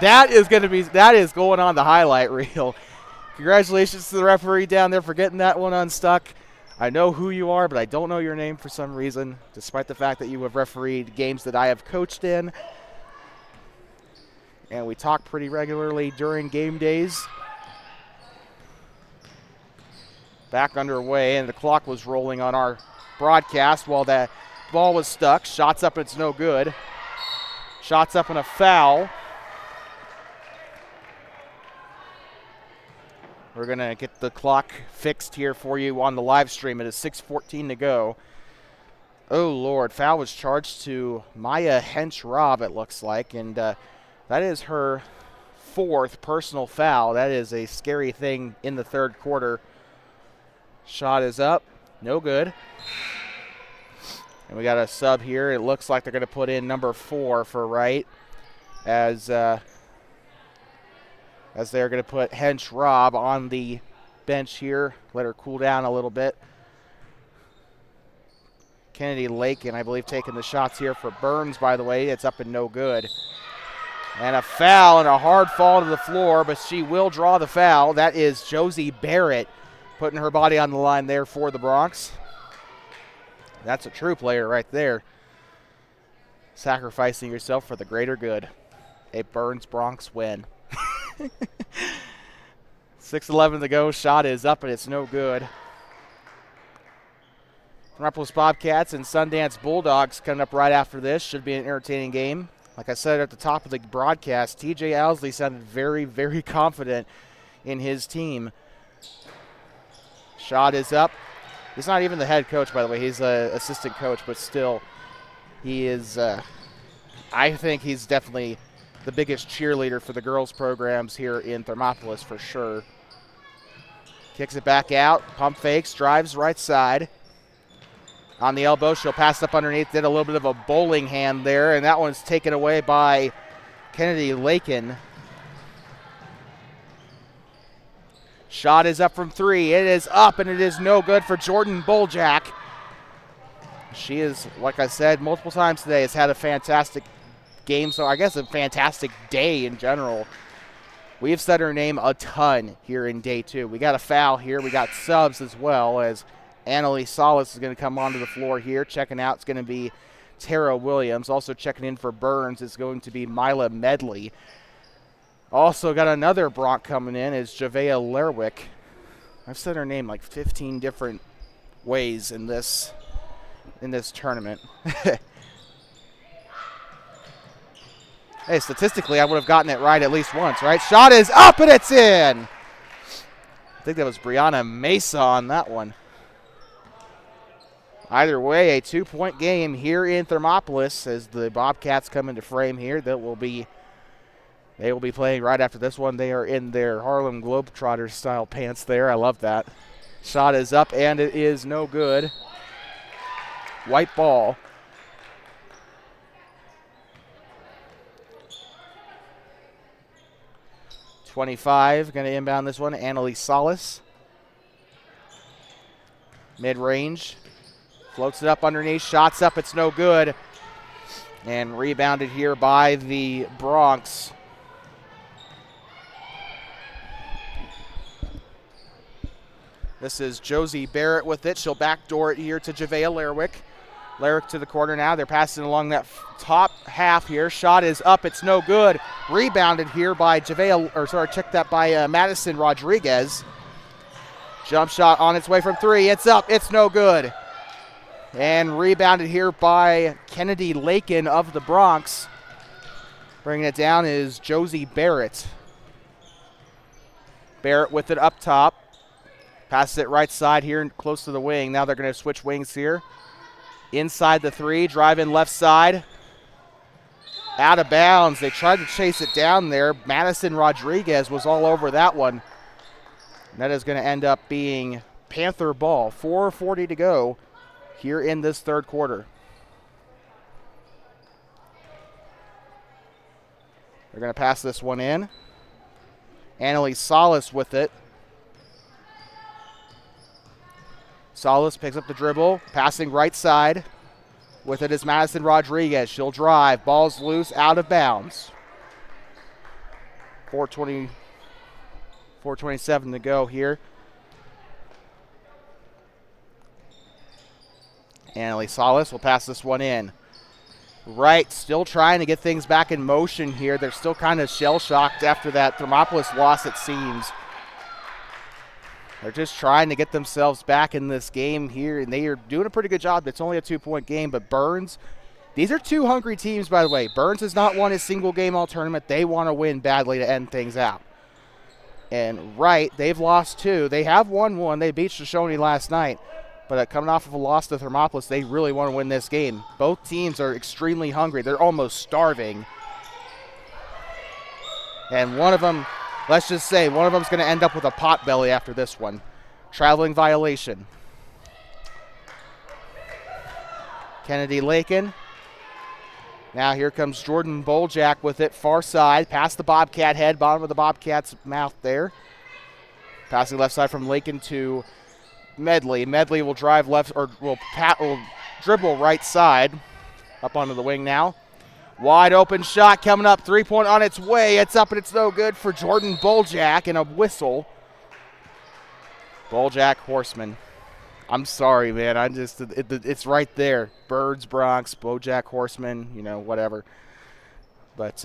That is going on the highlight reel. Congratulations to the referee down there for getting that one unstuck. I know who you are, but I don't know your name for some reason, despite the fact that you have refereed games that I have coached in. And we talk pretty regularly during game days. Back underway, and the clock was rolling on our broadcast while that ball was stuck. Shots up, it's no good. Shots up and a foul. We're going to get the clock fixed here for you on the live stream. It is 6:14 to go. Oh, Lord. Foul was charged to Maya Hench-Robb, it looks like. And that is her 4th personal foul. That is a scary thing in the third quarter. Shot is up. No good. And we got a sub here. It looks like they're going to put in number 4 for Wright as they're going to put Hench-Robb on the bench here. Let her cool down a little bit. Kennedy Lakin, I believe, taking the shots here for Burns, by the way. It's up and no good. And a foul and a hard fall to the floor, but she will draw the foul. That is Josie Barrett putting her body on the line there for the Bronx. That's a true player right there. Sacrificing yourself for the greater good. A Burns Bronx win. 6:11 to go. Shot is up, and it's no good. Thermopolis Bobcats and Sundance Bulldogs coming up right after this. Should be an entertaining game. Like I said at the top of the broadcast, TJ Owsley sounded very, very confident in his team. Shot is up. He's not even the head coach, by the way. He's an assistant coach, but still, he is, I think he's definitely the biggest cheerleader for the girls' programs here in Thermopolis for sure. Kicks it back out, pump fakes, drives right side. On the elbow, she'll pass up underneath, did a little bit of a bowling hand there, and that one's taken away by Kennedy Lakin. Shot is up from 3. It is up, and it is no good for Jordan Boljak. She is, like I said multiple times today, has had a fantastic game, so I guess a fantastic day in general. We have said her name a ton here in day 2. We got a foul here. We got subs as well, as Annalie Solis is going to come onto the floor here. Checking out is going to be Tara Williams. Also checking in for Burns is going to be Mila Medley. Also got another Bronc coming in is Javea Lerwick. I've said her name like 15 different ways in this tournament. Hey, statistically, I would have gotten it right at least once, right? Shot is up, and it's in. I think that was Brianna Mesa on that one. Either way, a 2-point game here in Thermopolis as the Bobcats come into frame here. They will be playing right after this one. They are in their Harlem Globetrotters style pants there. I love that. Shot is up, and it is no good. White ball. .25, going to inbound this one. Annalie Solis. Mid-range. Floats it up underneath. Shots up. It's no good. And rebounded here by the Broncs. This is Josie Barrett with it. She'll backdoor it here to Javea Lerwick. Lerwick to the corner now. They're passing along that top half here. Shot is up. It's no good. Rebounded here by Madison Rodriguez. Jump shot on its way from 3. It's up. It's no good. And rebounded here by Kennedy Lakin of the Broncs. Bringing it down is Josie Barrett. Barrett with it up top. Passes it right side here close to the wing. Now they're going to switch wings here. Inside the 3, drive in left side. Out of bounds. They tried to chase it down there. Madison Rodriguez was all over that one. And that is going to end up being Panther ball. 4:40 to go here in this third quarter. They're going to pass this one in. Annalie Solis with it. Solis picks up the dribble, passing right side. With it is Madison Rodriguez. She'll drive. Ball's loose, out of bounds. 4:27 to go here. Annalie Solis will pass this one in. Wright still trying to get things back in motion here. They're still kind of shell-shocked after that Thermopolis loss, it seems. They're just trying to get themselves back in this game here, and they are doing a pretty good job. It's only a 2-point game, but Burns, these are 2 hungry teams, by the way. Burns has not won a single game all tournament. They want to win badly to end things out. And Wright, they've lost 2. They have won 1. They beat Shoshone last night. But coming off of a loss to Thermopolis, they really want to win this game. Both teams are extremely hungry. They're almost starving. And one of them, let's just say, one of them is going to end up with a pot belly after this one. Traveling violation. Kennedy Lakin. Now here comes Jordan Boljak with it, far side, past the Bobcat head, bottom of the Bobcat's mouth there. Passing left side from Lakin to Medley. Medley will drive left, or will dribble right side. Up onto the wing now. Wide open shot coming up, 3-point on its way. It's up and it's no good for Jordan Boljak, and a whistle. Boljak Horseman. I'm sorry, man. It's right there. Birds, Bronx, Bojack Horseman, whatever. But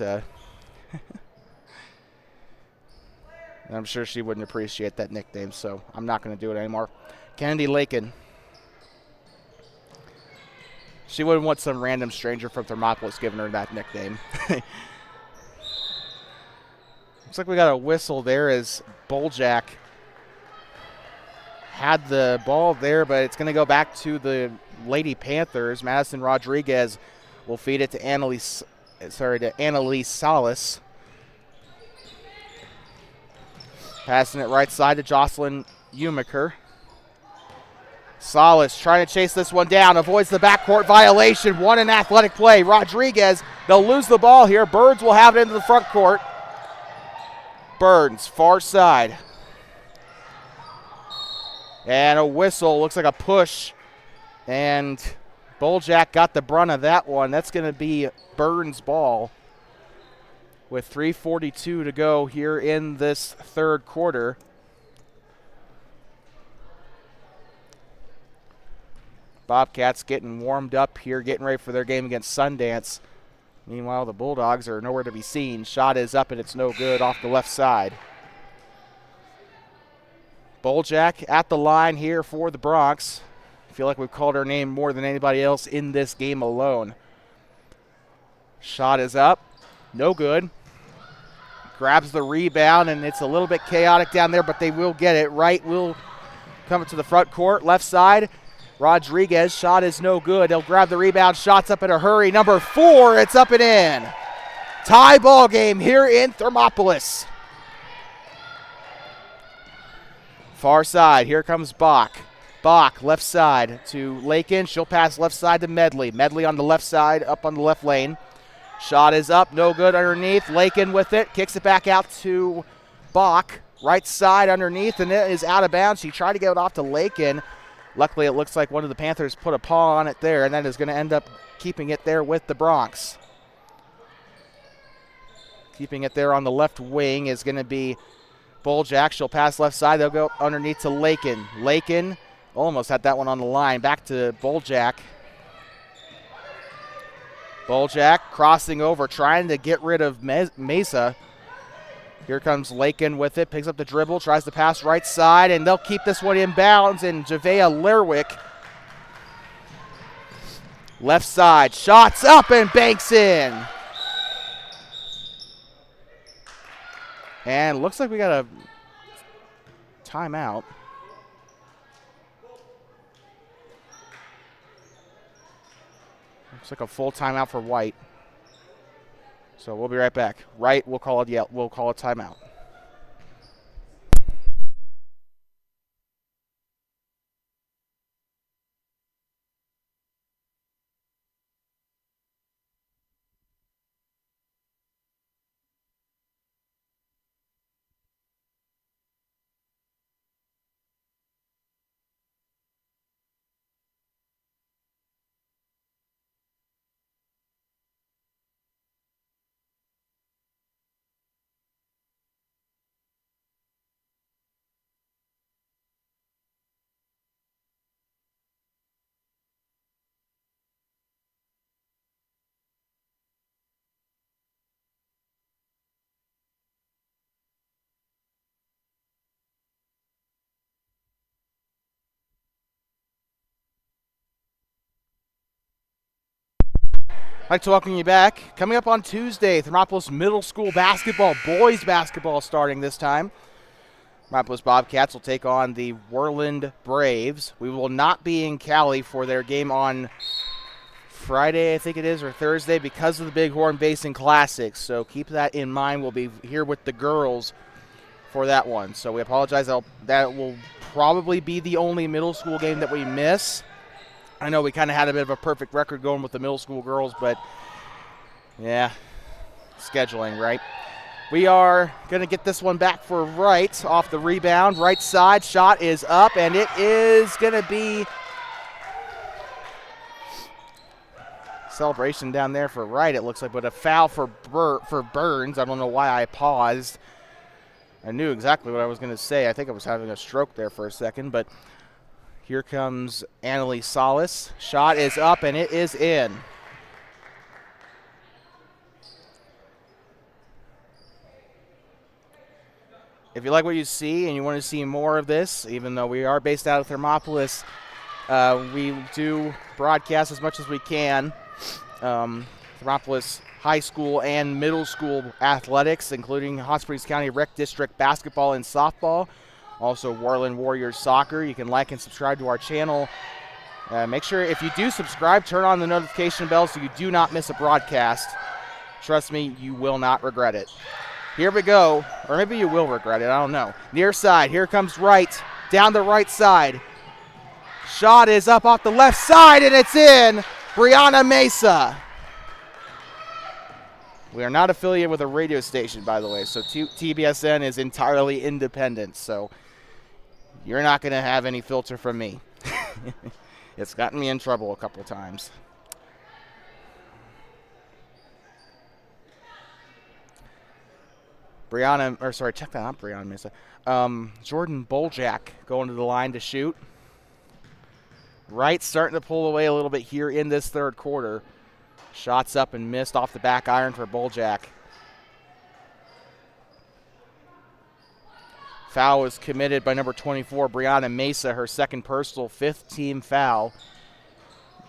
I'm sure she wouldn't appreciate that nickname, so I'm not going to do it anymore. Kennedy Lakin. She wouldn't want some random stranger from Thermopolis giving her that nickname. Looks like we got a whistle there as Boljak had the ball there, but it's going to go back to the Lady Panthers. Madison Rodriguez will feed it to Annalise Salas. Passing it right side to Jocelyn Umaker. Salas trying to chase this one down, avoids the backcourt violation. One an athletic play. Rodriguez, they'll lose the ball here. Burns will have it into the front court. Burns, far side. And a whistle, looks like a push. And Boljak got the brunt of that one. That's going to be Burns' ball with 3:42 to go here in this third quarter. Bobcats getting warmed up here, getting ready for their game against Sundance. Meanwhile, the Bulldogs are nowhere to be seen. Shot is up and it's no good off the left side. Boljak at the line here for the Bronx. I feel like we've called her name more than anybody else in this game alone. Shot is up, no good. Grabs the rebound, and it's a little bit chaotic down there, but they will get it. Wright will come to the front court, left side. Rodriguez, shot is no good. They'll grab the rebound, shots up in a hurry. Number 4, it's up and in. Tie ball game here in Thermopolis. Far side, here comes Bach. Bach, left side to Lakin. She'll pass left side to Medley. Medley on the left side, up on the left lane. Shot is up, no good underneath. Lakin with it, kicks it back out to Bach. Right side underneath, and it is out of bounds. She tried to get it off to Lakin. Luckily, it looks like one of the Panthers put a paw on it there, and that is going to end up keeping it there with the Bronx. Keeping it there on the left wing is going to be Boljak. She'll pass left side. They'll go underneath to Lakin. Lakin almost had that one on the line. Back to Boljak. Boljak crossing over, trying to get rid of Mesa. Here comes Lakin with it, picks up the dribble, tries to pass right side, and they'll keep this one in bounds, and Javea Lerwick. Left side, shots up and banks in. And looks like we got a timeout. Looks like a full timeout for White. So we'll be right back. Wright, we'll call a timeout. I'd like to welcome you back. Coming up on Tuesday, Thermopolis Middle School basketball, boys basketball starting this time. Thermopolis Bobcats will take on the Worland Braves. We will not be in Cali for their game on Friday, I think it is, or Thursday, because of the Bighorn Basin Classic. So keep that in mind. We'll be here with the girls for that one. So we apologize. That will probably be the only middle school game that we miss. I know we kind of had a bit of a perfect record going with the middle school girls, but yeah, scheduling, right? We are going to get this one back for Wright off the rebound. Right side, shot is up, and it is going to be celebration down there for Wright, it looks like, but a foul for Burns. I don't know why I paused. I knew exactly what I was going to say. I think I was having a stroke there for a second, but here comes Annalise Salas. Shot is up, and it is in. If you like what you see and you want to see more of this, even though we are based out of Thermopolis, we do broadcast as much as we can. Thermopolis high school and middle school athletics, including Hot Springs County Rec District basketball and softball. Also, Warland Warriors Soccer. You can like and subscribe to our channel. Make sure if you do subscribe, turn on the notification bell so you do not miss a broadcast. Trust me, you will not regret it. Here we go. Or maybe you will regret it. I don't know. Near side. Here comes Wright. Down the right side. Shot is up off the left side, and it's in. Brianna Mesa. We are not affiliated with a radio station, by the way, so TBSN is entirely independent, so you're not going to have any filter from me. It's gotten me in trouble a couple times. Check that out, Brianna Mesa. Jordan Boljak going to the line to shoot. Wright starting to pull away a little bit here in this third quarter. Shots up and missed off the back iron for Boljak. Foul was committed by number 24, Brianna Mesa, her second personal, 5th team foul.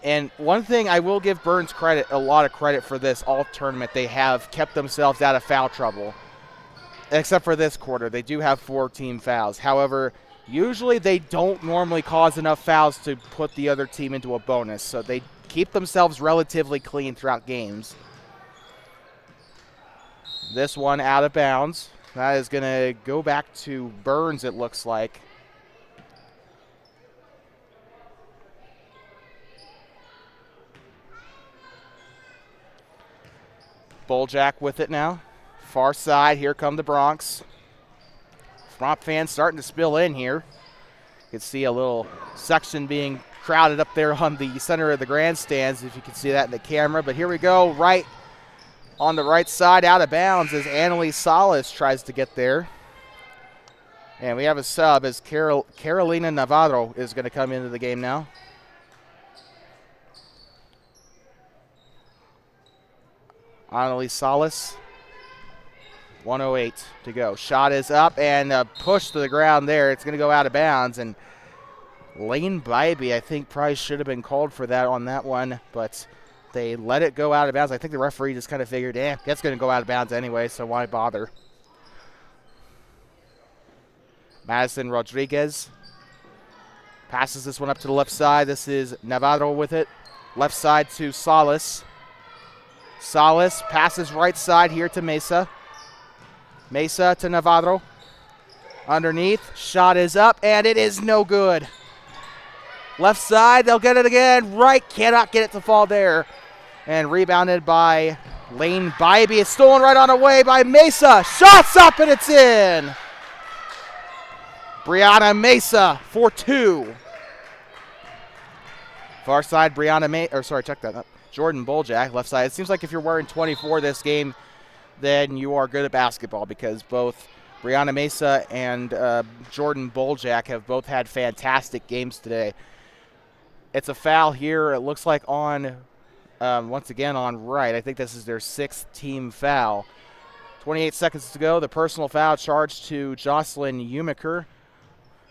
And one thing I will give Burns credit, a lot of credit for this all tournament. They have kept themselves out of foul trouble. Except for this quarter. They do have 4 team fouls. However, usually they don't normally cause enough fouls to put the other team into a bonus. So they keep themselves relatively clean throughout games. This one out of bounds. That is going to go back to Burns, it looks like. Boljak with it now. Far side, here come the Bronx. Romp fans starting to spill in here. You can see a little section being crowded up there on the center of the grandstands, if you can see that in the camera. But here we go, right on the right side, out of bounds as Annalise Salas tries to get there. And we have a sub as Carolina Navarro is going to come into the game now. Annalise Salas. 1:08 to go. Shot is up and push to the ground there. It's going to go out of bounds. And Lane Bybee, I think, probably should have been called for that on that one, but they let it go out of bounds. I think the referee just kind of figured, that's going to go out of bounds anyway, so why bother? Madison Rodriguez passes this one up to the left side. This is Navarro with it. Left side to Salas. Salas passes right side here to Mesa. Mesa to Navarro. Underneath. Shot is up, and it is no good. Left side, they'll get it again. Wright cannot get it to fall there. And rebounded by Lane Bybee. It's stolen right on away by Mesa. Shots up, and it's in. Brianna Mesa for 2. Far side, check that up. Jordan Boljak, left side. It seems like if you're wearing 24 this game, then you are good at basketball, because both Brianna Mesa and Jordan Boljak have both had fantastic games today. It's a foul here, it looks like on, once again, on Wright. I think this is their 6th team foul. 28 seconds to go. The personal foul charged to Jocelyn Umiker,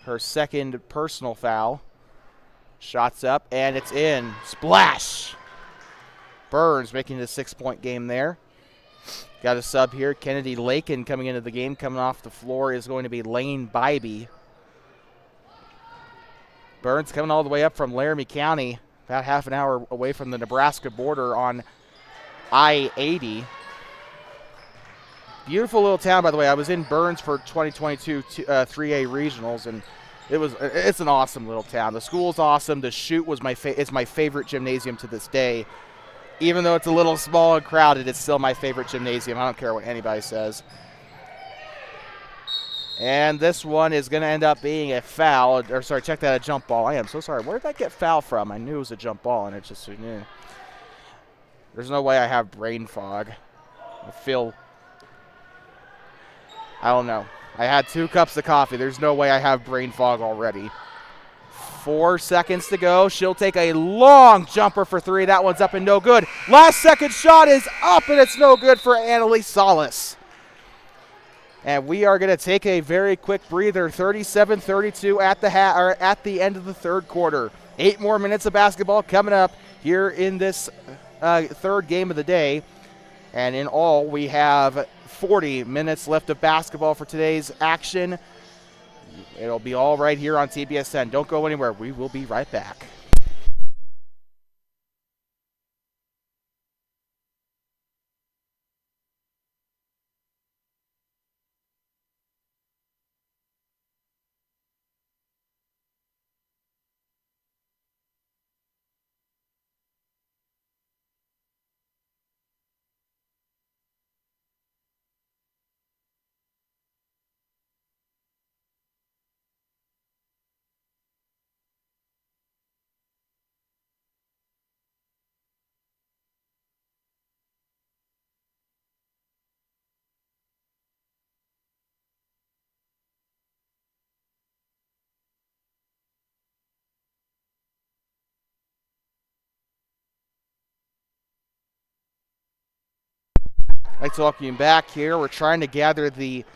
her 2nd personal foul. Shots up, and it's in. Splash! Burns making it a 6-point game there. Got a sub here. Kennedy Lakin coming into the game. Coming off the floor is going to be Lane Bybee. Burns coming all the way up from Laramie County, about half an hour away from the Nebraska border on I-80. Beautiful little town, by the way. I was in Burns for 2022 3A regionals, and it's an awesome little town. The school's awesome. The shoot was it's my favorite gymnasium to this day. Even though it's a little small and crowded, it's still my favorite gymnasium. I don't care what anybody says. And this one is going to end up being a foul. Check that, a jump ball. I am so sorry. Where did that get foul from? I knew it was a jump ball, and it just, There's no way I have brain fog. I don't know. I had 2 cups of coffee. There's no way I have brain fog already. 4 seconds to go. She'll take a long jumper for 3. That one's up and no good. Last second shot is up, and it's no good for Annalise Salas. And we are going to take a very quick breather. 37-32 at the end of the third quarter. 8 more minutes of basketball coming up here in this third game of the day. And in all, we have 40 minutes left of basketball for today's action. It'll be all right here on TBSN. Don't go anywhere. We will be right back. I'd like to welcome you back here. We're trying to gather the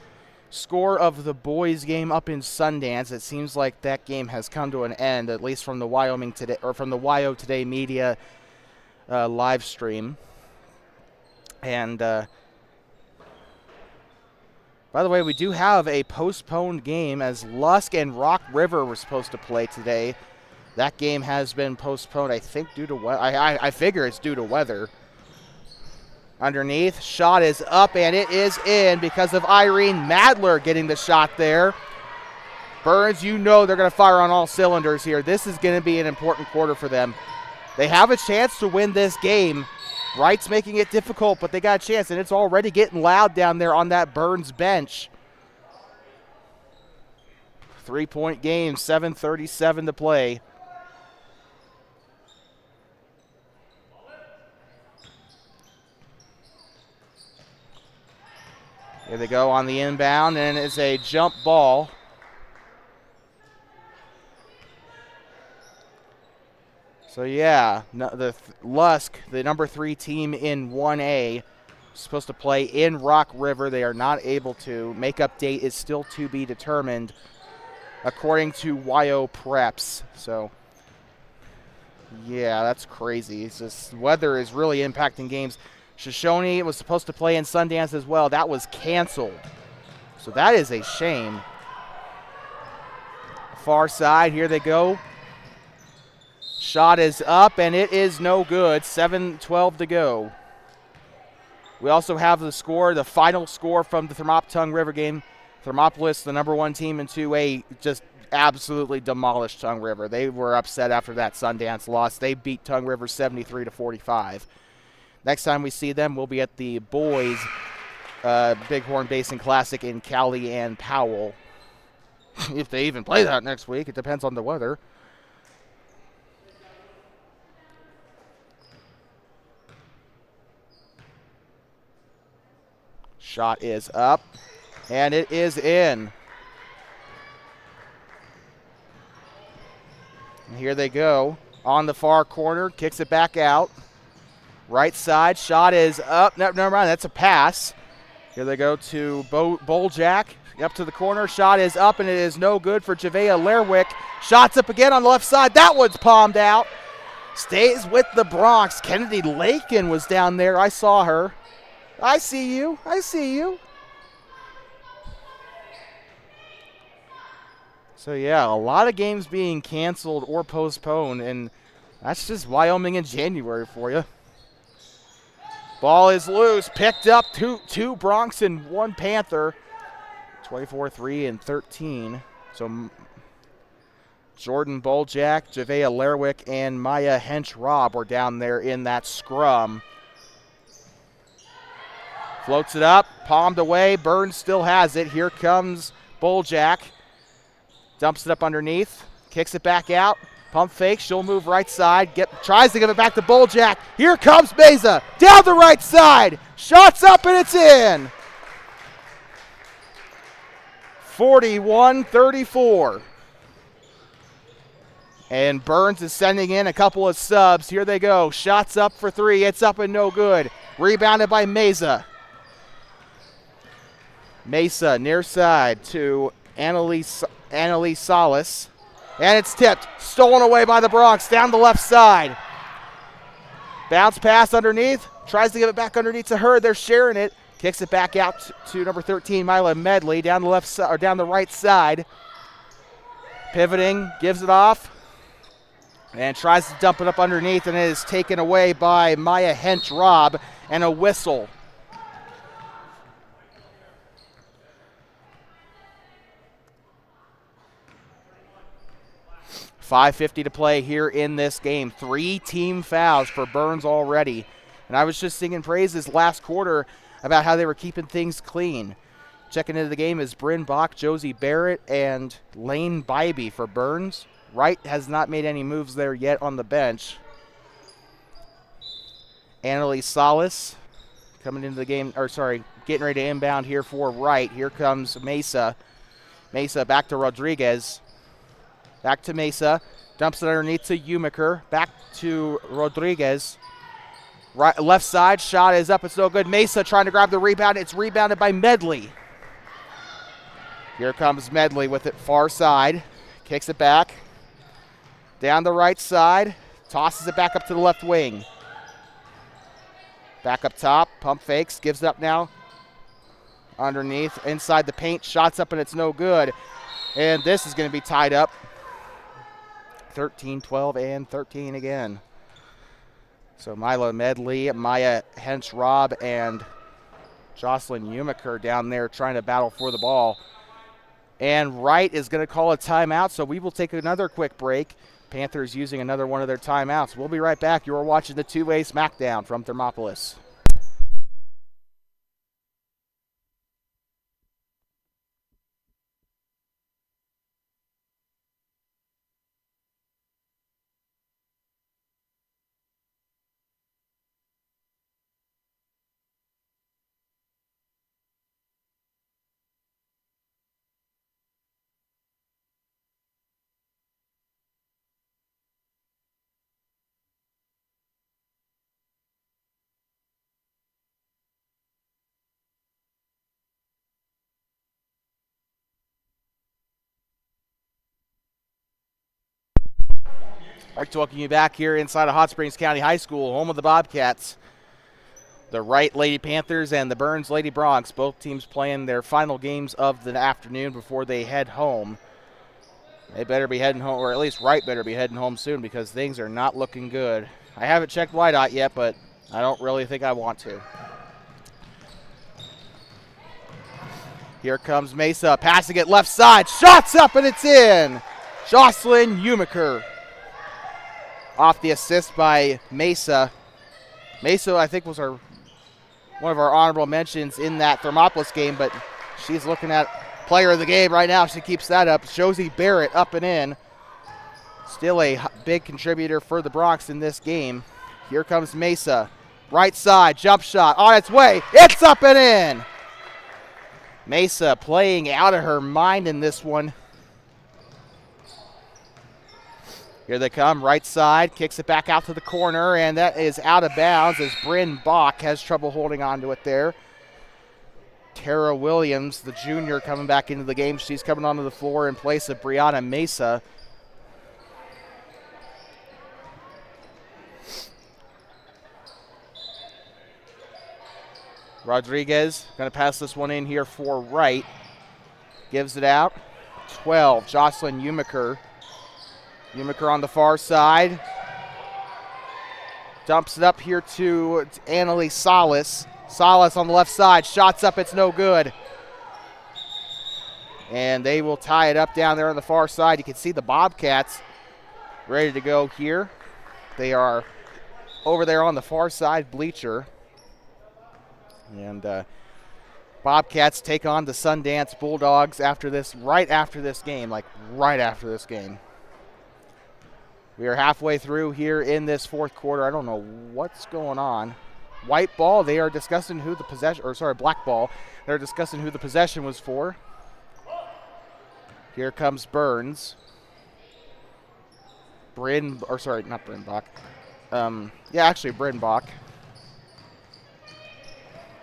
score of the boys game up in Sundance. It seems like that game has come to an end, at least from the Wyoming Today or from the WYO Today Media live stream. And by the way, we do have a postponed game as Lusk and Rock River were supposed to play today. That game has been postponed, I think, due to weather. I figure it's due to weather. Underneath, shot is up, and it is in because of Irene Madler getting the shot there. Burns, you know they're going to fire on all cylinders here. This is going to be an important quarter for them. They have a chance to win this game. Wright's making it difficult, but they got a chance, and it's already getting loud down there on that Burns bench. 3-point game, 7:37 to play. Here they go on the inbound, and it's a jump ball. So, yeah, the Lusk, the number 3 team in 1A, supposed to play in Rock River. They are not able to. Makeup date is still to be determined, according to WYO Preps. So, yeah, that's crazy. It's just weather is really impacting games. Shoshone was supposed to play in Sundance as well. That was canceled. So that is a shame. Far side, here they go. Shot is up, and it is no good. 7:12 to go. We also have the score, the final score from the Tongue River game. Thermopolis, the number 1 team in 2A, just absolutely demolished Tongue River. They were upset after that Sundance loss. They beat Tongue River 73-45. Next time we see them, we'll be at the boys Bighorn Basin Classic in Cali and Powell. If they even play that next week, it depends on the weather. Shot is up, and it is in. And here they go on the far corner, kicks it back out. Right side, shot is up. No, never mind, that's a pass. Here they go to Boljak. Up to the corner, shot is up, and it is no good for Javea Lerwick. Shots up again on the left side. That one's palmed out. Stays with the Bronx. Kennedy Lakin was down there. I saw her. I see you. I see you. So, yeah, a lot of games being canceled or postponed, and that's just Wyoming in January for you. Ball is loose, picked up, two Bronx and 1 Panther. 24-3 and 13. So Jordan Boljak, Javea Lerwick, and Maya Hench-Robb were down there in that scrum. Floats it up, palmed away. Burns still has it. Here comes Boljak. Dumps it up underneath, kicks it back out. Pump fake, she'll move right side, tries to give it back to Boljak. Here comes Mesa, down the right side. Shots up and it's in. 41-34. And Burns is sending in a couple of subs. Here they go, shots up for 3, it's up and no good. Rebounded by Mesa. Mesa near side to Annalise Salas. And it's tipped, stolen away by the Bronx, down the left side. Bounce pass underneath, tries to give it back underneath to her. They're sharing it. Kicks it back out to number 13, Mila Medley, down the left side or down the right side. Pivoting, gives it off, and tries to dump it up underneath, and it is taken away by Maya Hench-Robb, and a whistle. .550 to play here in this game. 3 team fouls for Burns already. And I was just singing praises last quarter about how they were keeping things clean. Checking into the game is Bryn Bach, Josie Barrett, and Lane Bybee for Burns. Wright has not made any moves there yet on the bench. Annalise Salas coming into the game, getting ready to inbound here for Wright. Here comes Mesa. Mesa back to Rodriguez. Back to Mesa. Dumps it underneath to Umiker. Back to Rodriguez. Right, left side, shot is up, it's no good. Mesa trying to grab the rebound. It's rebounded by Medley. Here comes Medley with it far side. Kicks it back. Down the right side. Tosses it back up to the left wing. Back up top. Pump fakes. Gives it up now. Underneath. Inside the paint. Shots up and it's no good. And this is going to be tied up. 13, 12, and 13 again. So Mila Medley, Maya Hench-Robb, and Jocelyn Umiker down there trying to battle for the ball. And Wright is going to call a timeout, so we will take another quick break. Panthers using another one of their timeouts. We'll be right back. You're watching the two-way Smackdown from Thermopolis. I'd like to welcome you back here inside of Hot Springs County High School, home of the Bobcats. The Wright Lady Panthers and the Burns Lady Broncs, both teams playing their final games of the afternoon before they head home. They better be heading home, or at least Wright better be heading home soon because things are not looking good. I haven't checked Whiteout yet, but I don't really think I want to. Here comes Mesa, passing it left side. Shots up and it's in. Jocelyn Umiker. Off the assist by Mesa. Mesa, I think, was one of our honorable mentions in that Thermopolis game, but she's looking at player of the game right now. She keeps that up. Josie Barrett up and in. Still a big contributor for the Broncs in this game. Here comes Mesa. Right side, jump shot on its way. It's up and in. Mesa playing out of her mind in this one. Here they come, right side, kicks it back out to the corner, and that is out of bounds as Bryn Bach has trouble holding on to it there. Tara Williams, the junior, coming back into the game. She's coming onto the floor in place of Brianna Mesa. Rodriguez going to pass this one in here for Wright. Gives it out. 12, Jocelyn Umiker. Umiker on the far side. Dumps it up here to Annalise Salas. Salas on the left side. Shots up, it's no good. And they will tie it up down there on the far side. You can see the Bobcats ready to go here. They are over there on the far side bleacher. And Bobcats take on the Sundance Bulldogs right after this game. We are halfway through here in this fourth quarter. I don't know what's going on. White ball, they are discussing who the black ball. They're discussing who the possession was for. Here comes Burns. Bryn Bach. Bryn Bach.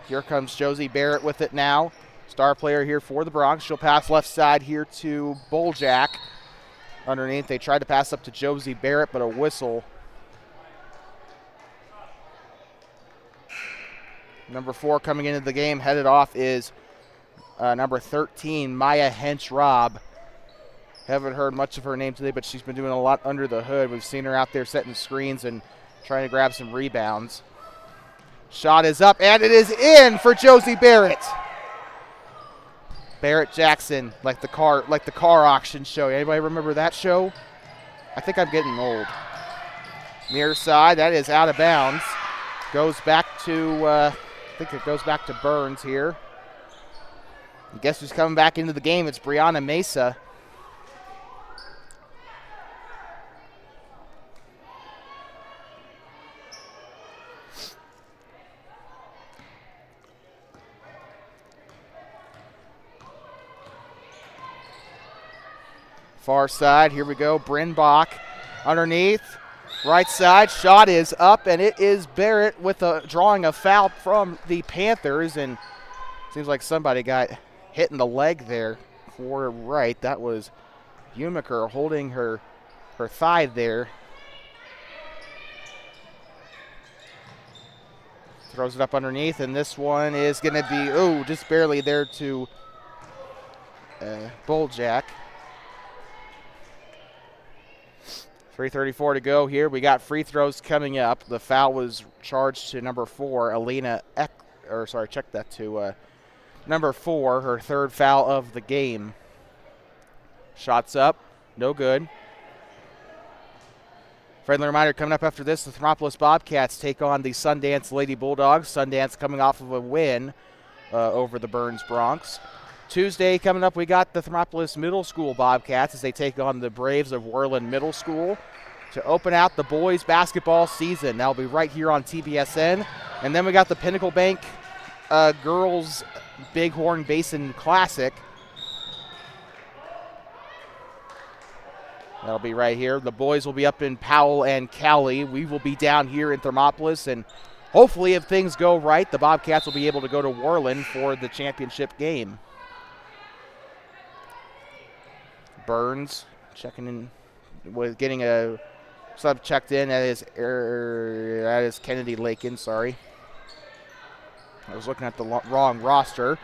Here comes Josie Barrett with it now. Star player here for the Broncs. She'll pass left side here to Boljack. Underneath, they tried to pass up to Josie Barrett, but a whistle. Number 4 coming into the game, headed off is number 13, Maya Hench-Robb. Haven't heard much of her name today, but she's been doing a lot under the hood. We've seen her out there setting screens and trying to grab some rebounds. Shot is up, and it is in for Josie Barrett. Barrett Jackson, like the car auction show. Anybody remember that show? I think I'm getting old. Near side, that is out of bounds. Goes back to, I think it goes back to Burns here. And guess who's coming back into the game? It's Brianna Mesa. Far side, here we go. Bryn Bach underneath. Right side, shot is up, and it is Barrett with drawing a foul from the Panthers. And seems like somebody got hit in the leg there for Wright. That was Humaker holding her thigh there. Throws it up underneath, and this one is going to be, just barely there to Bulljack. 3:34 to go here. We got free throws coming up. The foul was charged to number 4, Alina check that to number 4, her third foul of the game. Shots up, no good. Friendly reminder, coming up after this, the Thermopolis Bobcats take on the Sundance Lady Bulldogs. Sundance coming off of a win over the Burns Broncs. Tuesday coming up, we got the Thermopolis Middle School Bobcats as they take on the Braves of Worland Middle School to open out the boys basketball season. That'll be right here on TBSN. And then we got the Pinnacle Bank Girls Bighorn Basin Classic. That'll be right here. The boys will be up in Powell and Cowley. We will be down here in Thermopolis, and hopefully if things go right, the Bobcats will be able to go to Worland for the championship game. Burns checking in, with getting a sub checked in. That is Kennedy Lakin, sorry. I was looking at the wrong roster.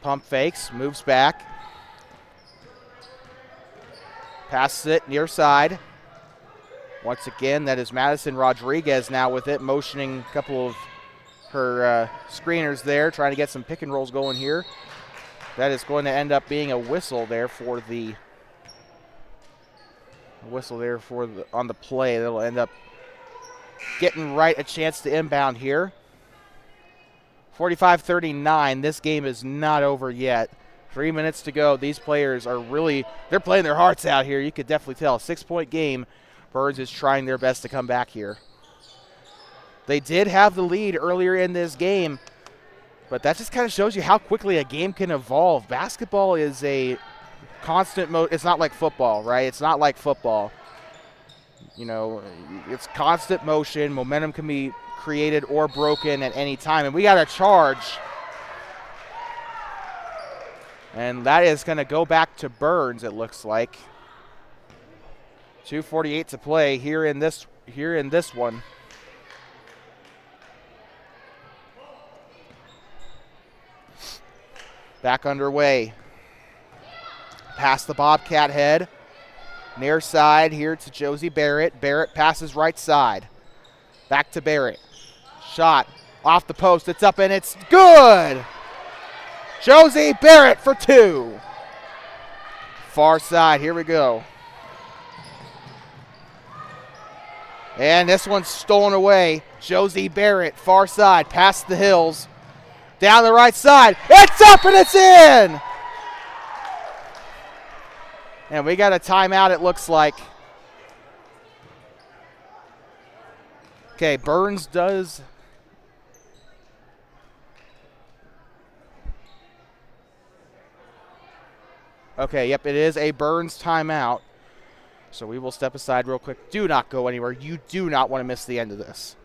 Pump fakes, moves back. Passes it near side. Once again, that is Madison Rodriguez now with it, motioning a couple of her screeners there, trying to get some pick and rolls going here. That is going to end up being a whistle there for the on the play. That'll end up getting Wright a chance to inbound here. 45-39. This game is not over yet. 3 minutes to go. These players are they're playing their hearts out here. You could definitely tell. 6-point game. Burns is trying their best to come back here. They did have the lead earlier in this game, but that just kind of shows you how quickly a game can evolve. Basketball is a constant it's not like football, right? It's not like football. You know, it's constant motion. Momentum can be created or broken at any time. And we got a charge. And that is going to go back to Burns, it looks like. 2:48 to play here in this one. Back underway. Past the Bobcat head. Near side here to Josie Barrett. Barrett passes right side. Back to Barrett. Shot off the post. It's up and it's good. Josie Barrett for 2. Far side. Here we go. And this one's stolen away. Josie Barrett, far side, past the hills. Down the right side. It's up and it's in. And we got a timeout, it looks like. Okay, Burns does. Okay, yep, it is a Burns timeout. So we will step aside real quick. Do not go anywhere. You do not want to miss the end of this.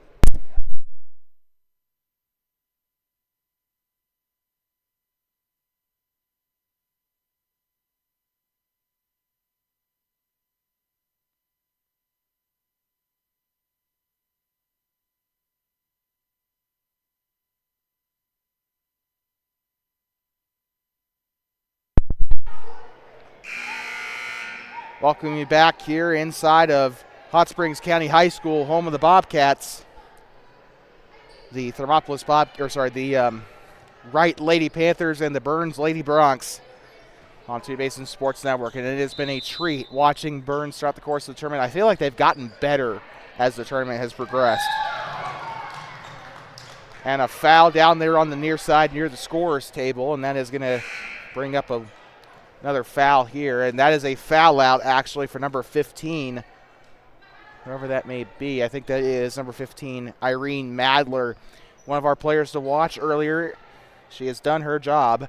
Welcome you back here inside of Hot Springs County High School, home of the Bobcats. The Wright Lady Panthers and the Burns Lady Bronx on Two Basin Sports Network. And it has been a treat watching Burns throughout the course of the tournament. I feel like they've gotten better as the tournament has progressed. And a foul down there on the near side near the scorer's table, and that is going to bring up another foul here. And that is a foul out, actually, for number 15, whoever that may be. I think that is number 15, Irene Madler, one of our players to watch earlier. She has done her job,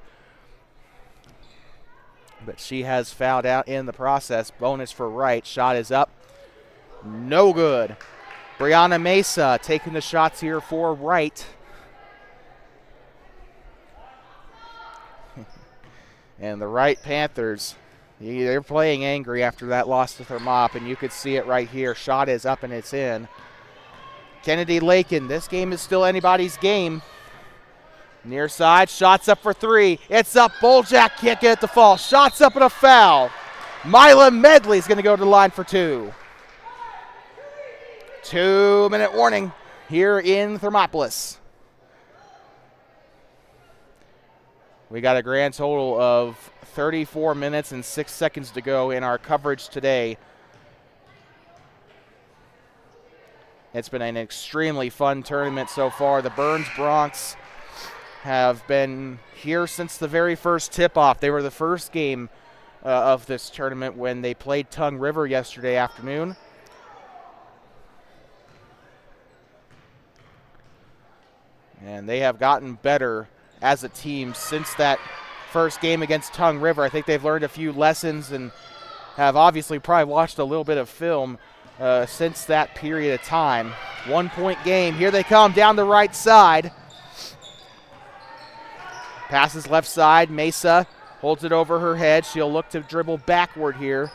but she has fouled out in the process. Bonus for Wright. Shot is up. No good. Brianna Mesa taking the shots here for Wright. And the Wright Panthers, they're playing angry after that loss to Thermop, and you could see it right here. Shot is up and it's in. Kennedy Lakin, this game is still anybody's game. Near side, shots up for three. It's up, Boljak can't get it to fall. Shots up and a foul. Mila Medley's going to go to the line for two. 2-minute warning here in Thermopolis. We got a grand total of 34 minutes and 6 seconds to go in our coverage today. It's been an extremely fun tournament so far. The Burns Bronx have been here since the very first tip-off. They were the first game of this tournament when they played Tongue River yesterday afternoon. And they have gotten better as a team since that first game against Tongue River. I think they've learned a few lessons and have obviously probably watched a little bit of film since that period of time. 1 point game. Here they come down the right side. Passes left side. Mesa holds it over her head. She'll look to dribble backward here.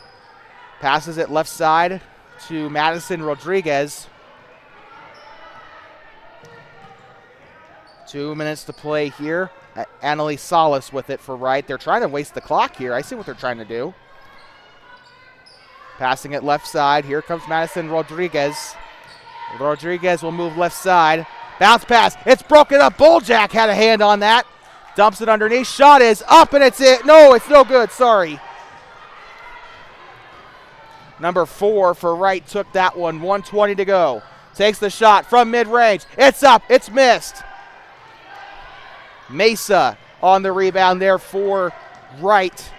Passes it left side to Madison Rodriguez. 2 minutes to play here. Annalie Salas with it for Wright. They're trying to waste the clock here. I see what they're trying to do. Passing it left side. Here comes Madison Rodriguez. Rodriguez will move left side. Bounce pass. It's broken up. Boljak had a hand on that. Dumps it underneath. Shot is up and it's it. No, it's no good. Sorry. Number 4 for Wright took that one. 1:20 to go. Takes the shot from mid-range. It's up. It's missed. Mesa on the rebound there for Wright.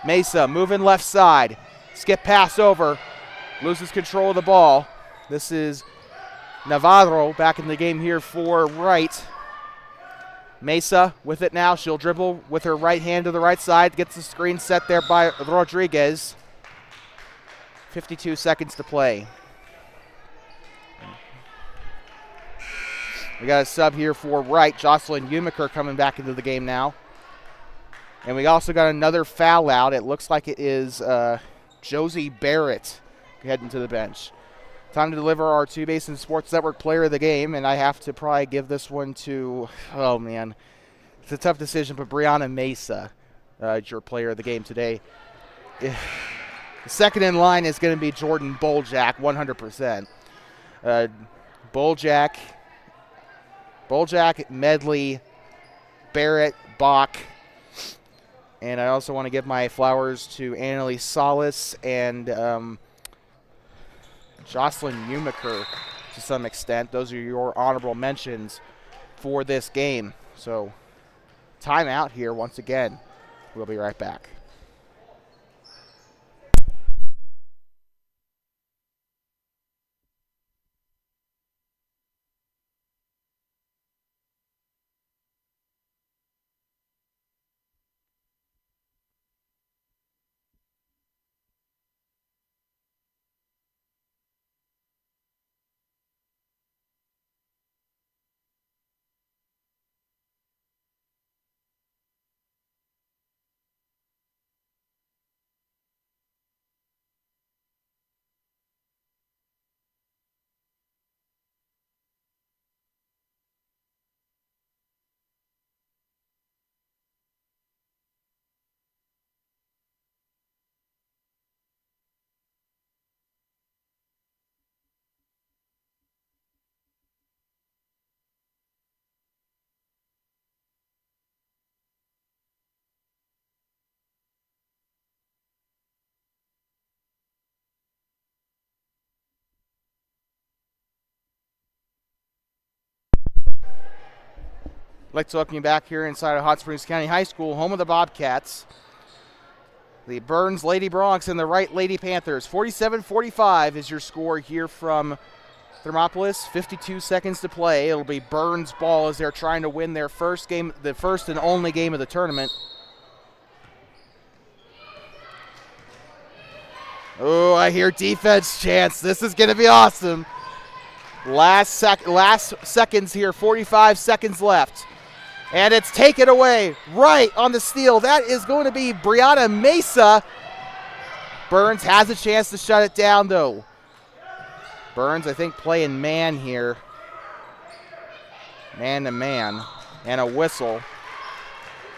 Mesa moving left side. Skip pass over. Loses control of the ball. This is Navarro back in the game here for Wright. Mesa with it now. She'll dribble with her right hand to the right side. Gets the screen set there by Rodriguez. 52 seconds to play. We got a sub here for Wright. Jocelyn Umiker coming back into the game now. And we also got another foul out. It looks like it is Josie Barrett heading to the bench. Time to deliver our Two Basin Sports Network player of the game, and I have to probably give this one to, oh man, it's a tough decision, but Brianna Mesa, your player of the game today. The second in line is going to be Jordan Boljak, 100%. Boljak, Medley, Barrett, Bach, and I also want to give my flowers to Annalie Salas and Jocelyn Umiker to some extent. Those are your honorable mentions for this game. So, timeout here once again. We'll be right back. I'd like to welcome you back here inside of Hot Springs County High School, home of the Bobcats. The Burns Lady Broncs and the Wright Lady Panthers. 47-45 is your score here from Thermopolis. 52 seconds to play. It'll be Burns ball as they're trying to win their first game, the first and only game of the tournament. Oh, I hear defense chants. This is going to be awesome. Last seconds here, 45 seconds left. And it's taken away. Right on the steal. That is going to be Brianna Mesa. Burns has a chance to shut it down, though. Burns, I think, playing man here. Man to man. And a whistle.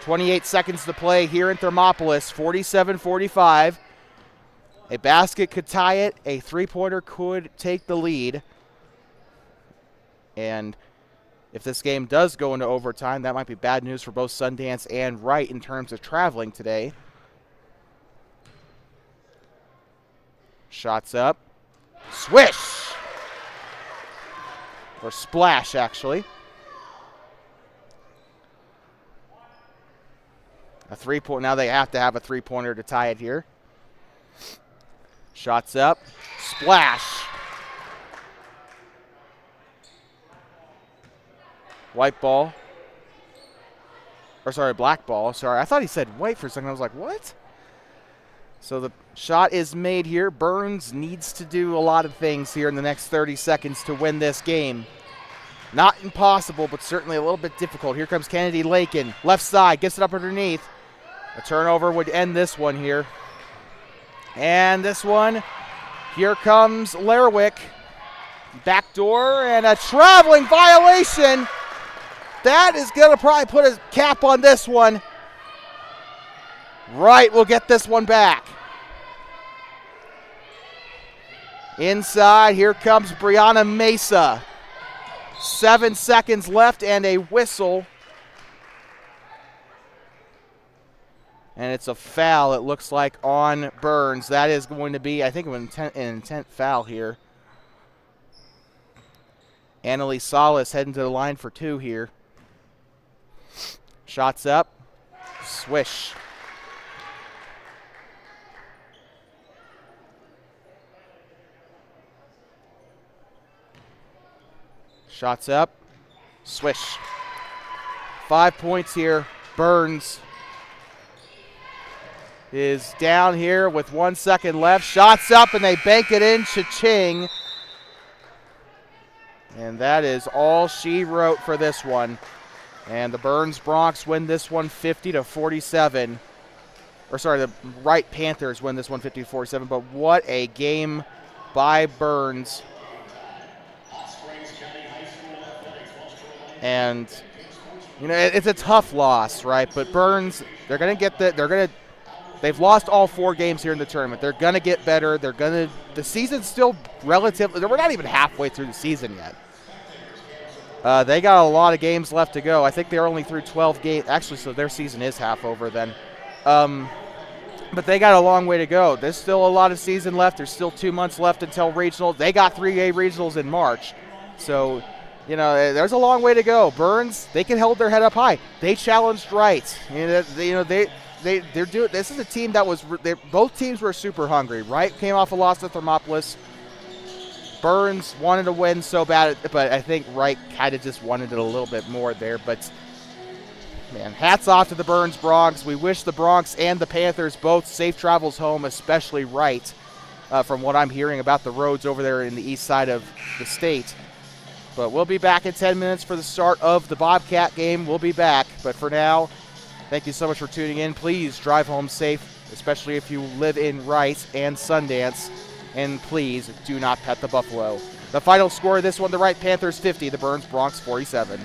28 seconds to play here in Thermopolis. 47-45. A basket could tie it. A three-pointer could take the lead. And if this game does go into overtime, that might be bad news for both Sundance and Wright in terms of traveling today. Shots up. Swish! Or splash, actually. A three-point. Now they have to have a three-pointer to tie it here. Shots up. Splash. White ball. Or sorry, black ball. Sorry, I thought he said white for a second. I was like, what? So the shot is made here. Burns needs to do a lot of things here in the next 30 seconds to win this game. Not impossible, but certainly a little bit difficult. Here comes Kennedy Lakin. Left side, gets it up underneath. A turnover would end this one here. And this one, here comes Lerwick. Backdoor and a traveling violation. That is going to probably put a cap on this one. Wright will get this one back. Inside, here comes Brianna Mesa. 7 seconds left and a whistle. And it's a foul, it looks like, on Burns. That is going to be, I think, an intent foul here. Annalise Salas heading to the line for two here. Shots up. Swish. Shots up. Swish. 5 points here. Burns is down here with 1 second left. Shots up and they bank it in. Cha-ching. And that is all she wrote for this one. And the Burns Broncs win this one 50-47. Or sorry, the Wright Panthers win this one 50-47. But what a game by Burns. And you know, it's a tough loss, right? But Burns, they're going to get they've lost all 4 games here in the tournament. They're going to get better. The season's still relatively, we're not even halfway through the season yet. They got a lot of games left to go. I think they're only through 12 games. Actually, so their season is half over then. But they got a long way to go. There's still a lot of season left. There's still 2 months left until regionals. They got 3A regionals in March. So, you know, there's a long way to go. Burns, they can hold their head up high. They challenged Wright. They're doing. This is a team that was. Both teams were super hungry. Wright came off a loss to Thermopolis. Burns wanted to win so bad, but I think Wright kind of just wanted it a little bit more there. But, man, hats off to the Burns Broncs. We wish the Broncs and the Panthers both safe travels home, especially Wright, from what I'm hearing about the roads over there in the east side of the state. But we'll be back in 10 minutes for the start of the Bobcat game. We'll be back. But for now, thank you so much for tuning in. Please drive home safe, especially if you live in Wright and Sundance. And please do not pet the buffalo. The final score of this one, the Wright Panthers 50, the Burns Broncs 47.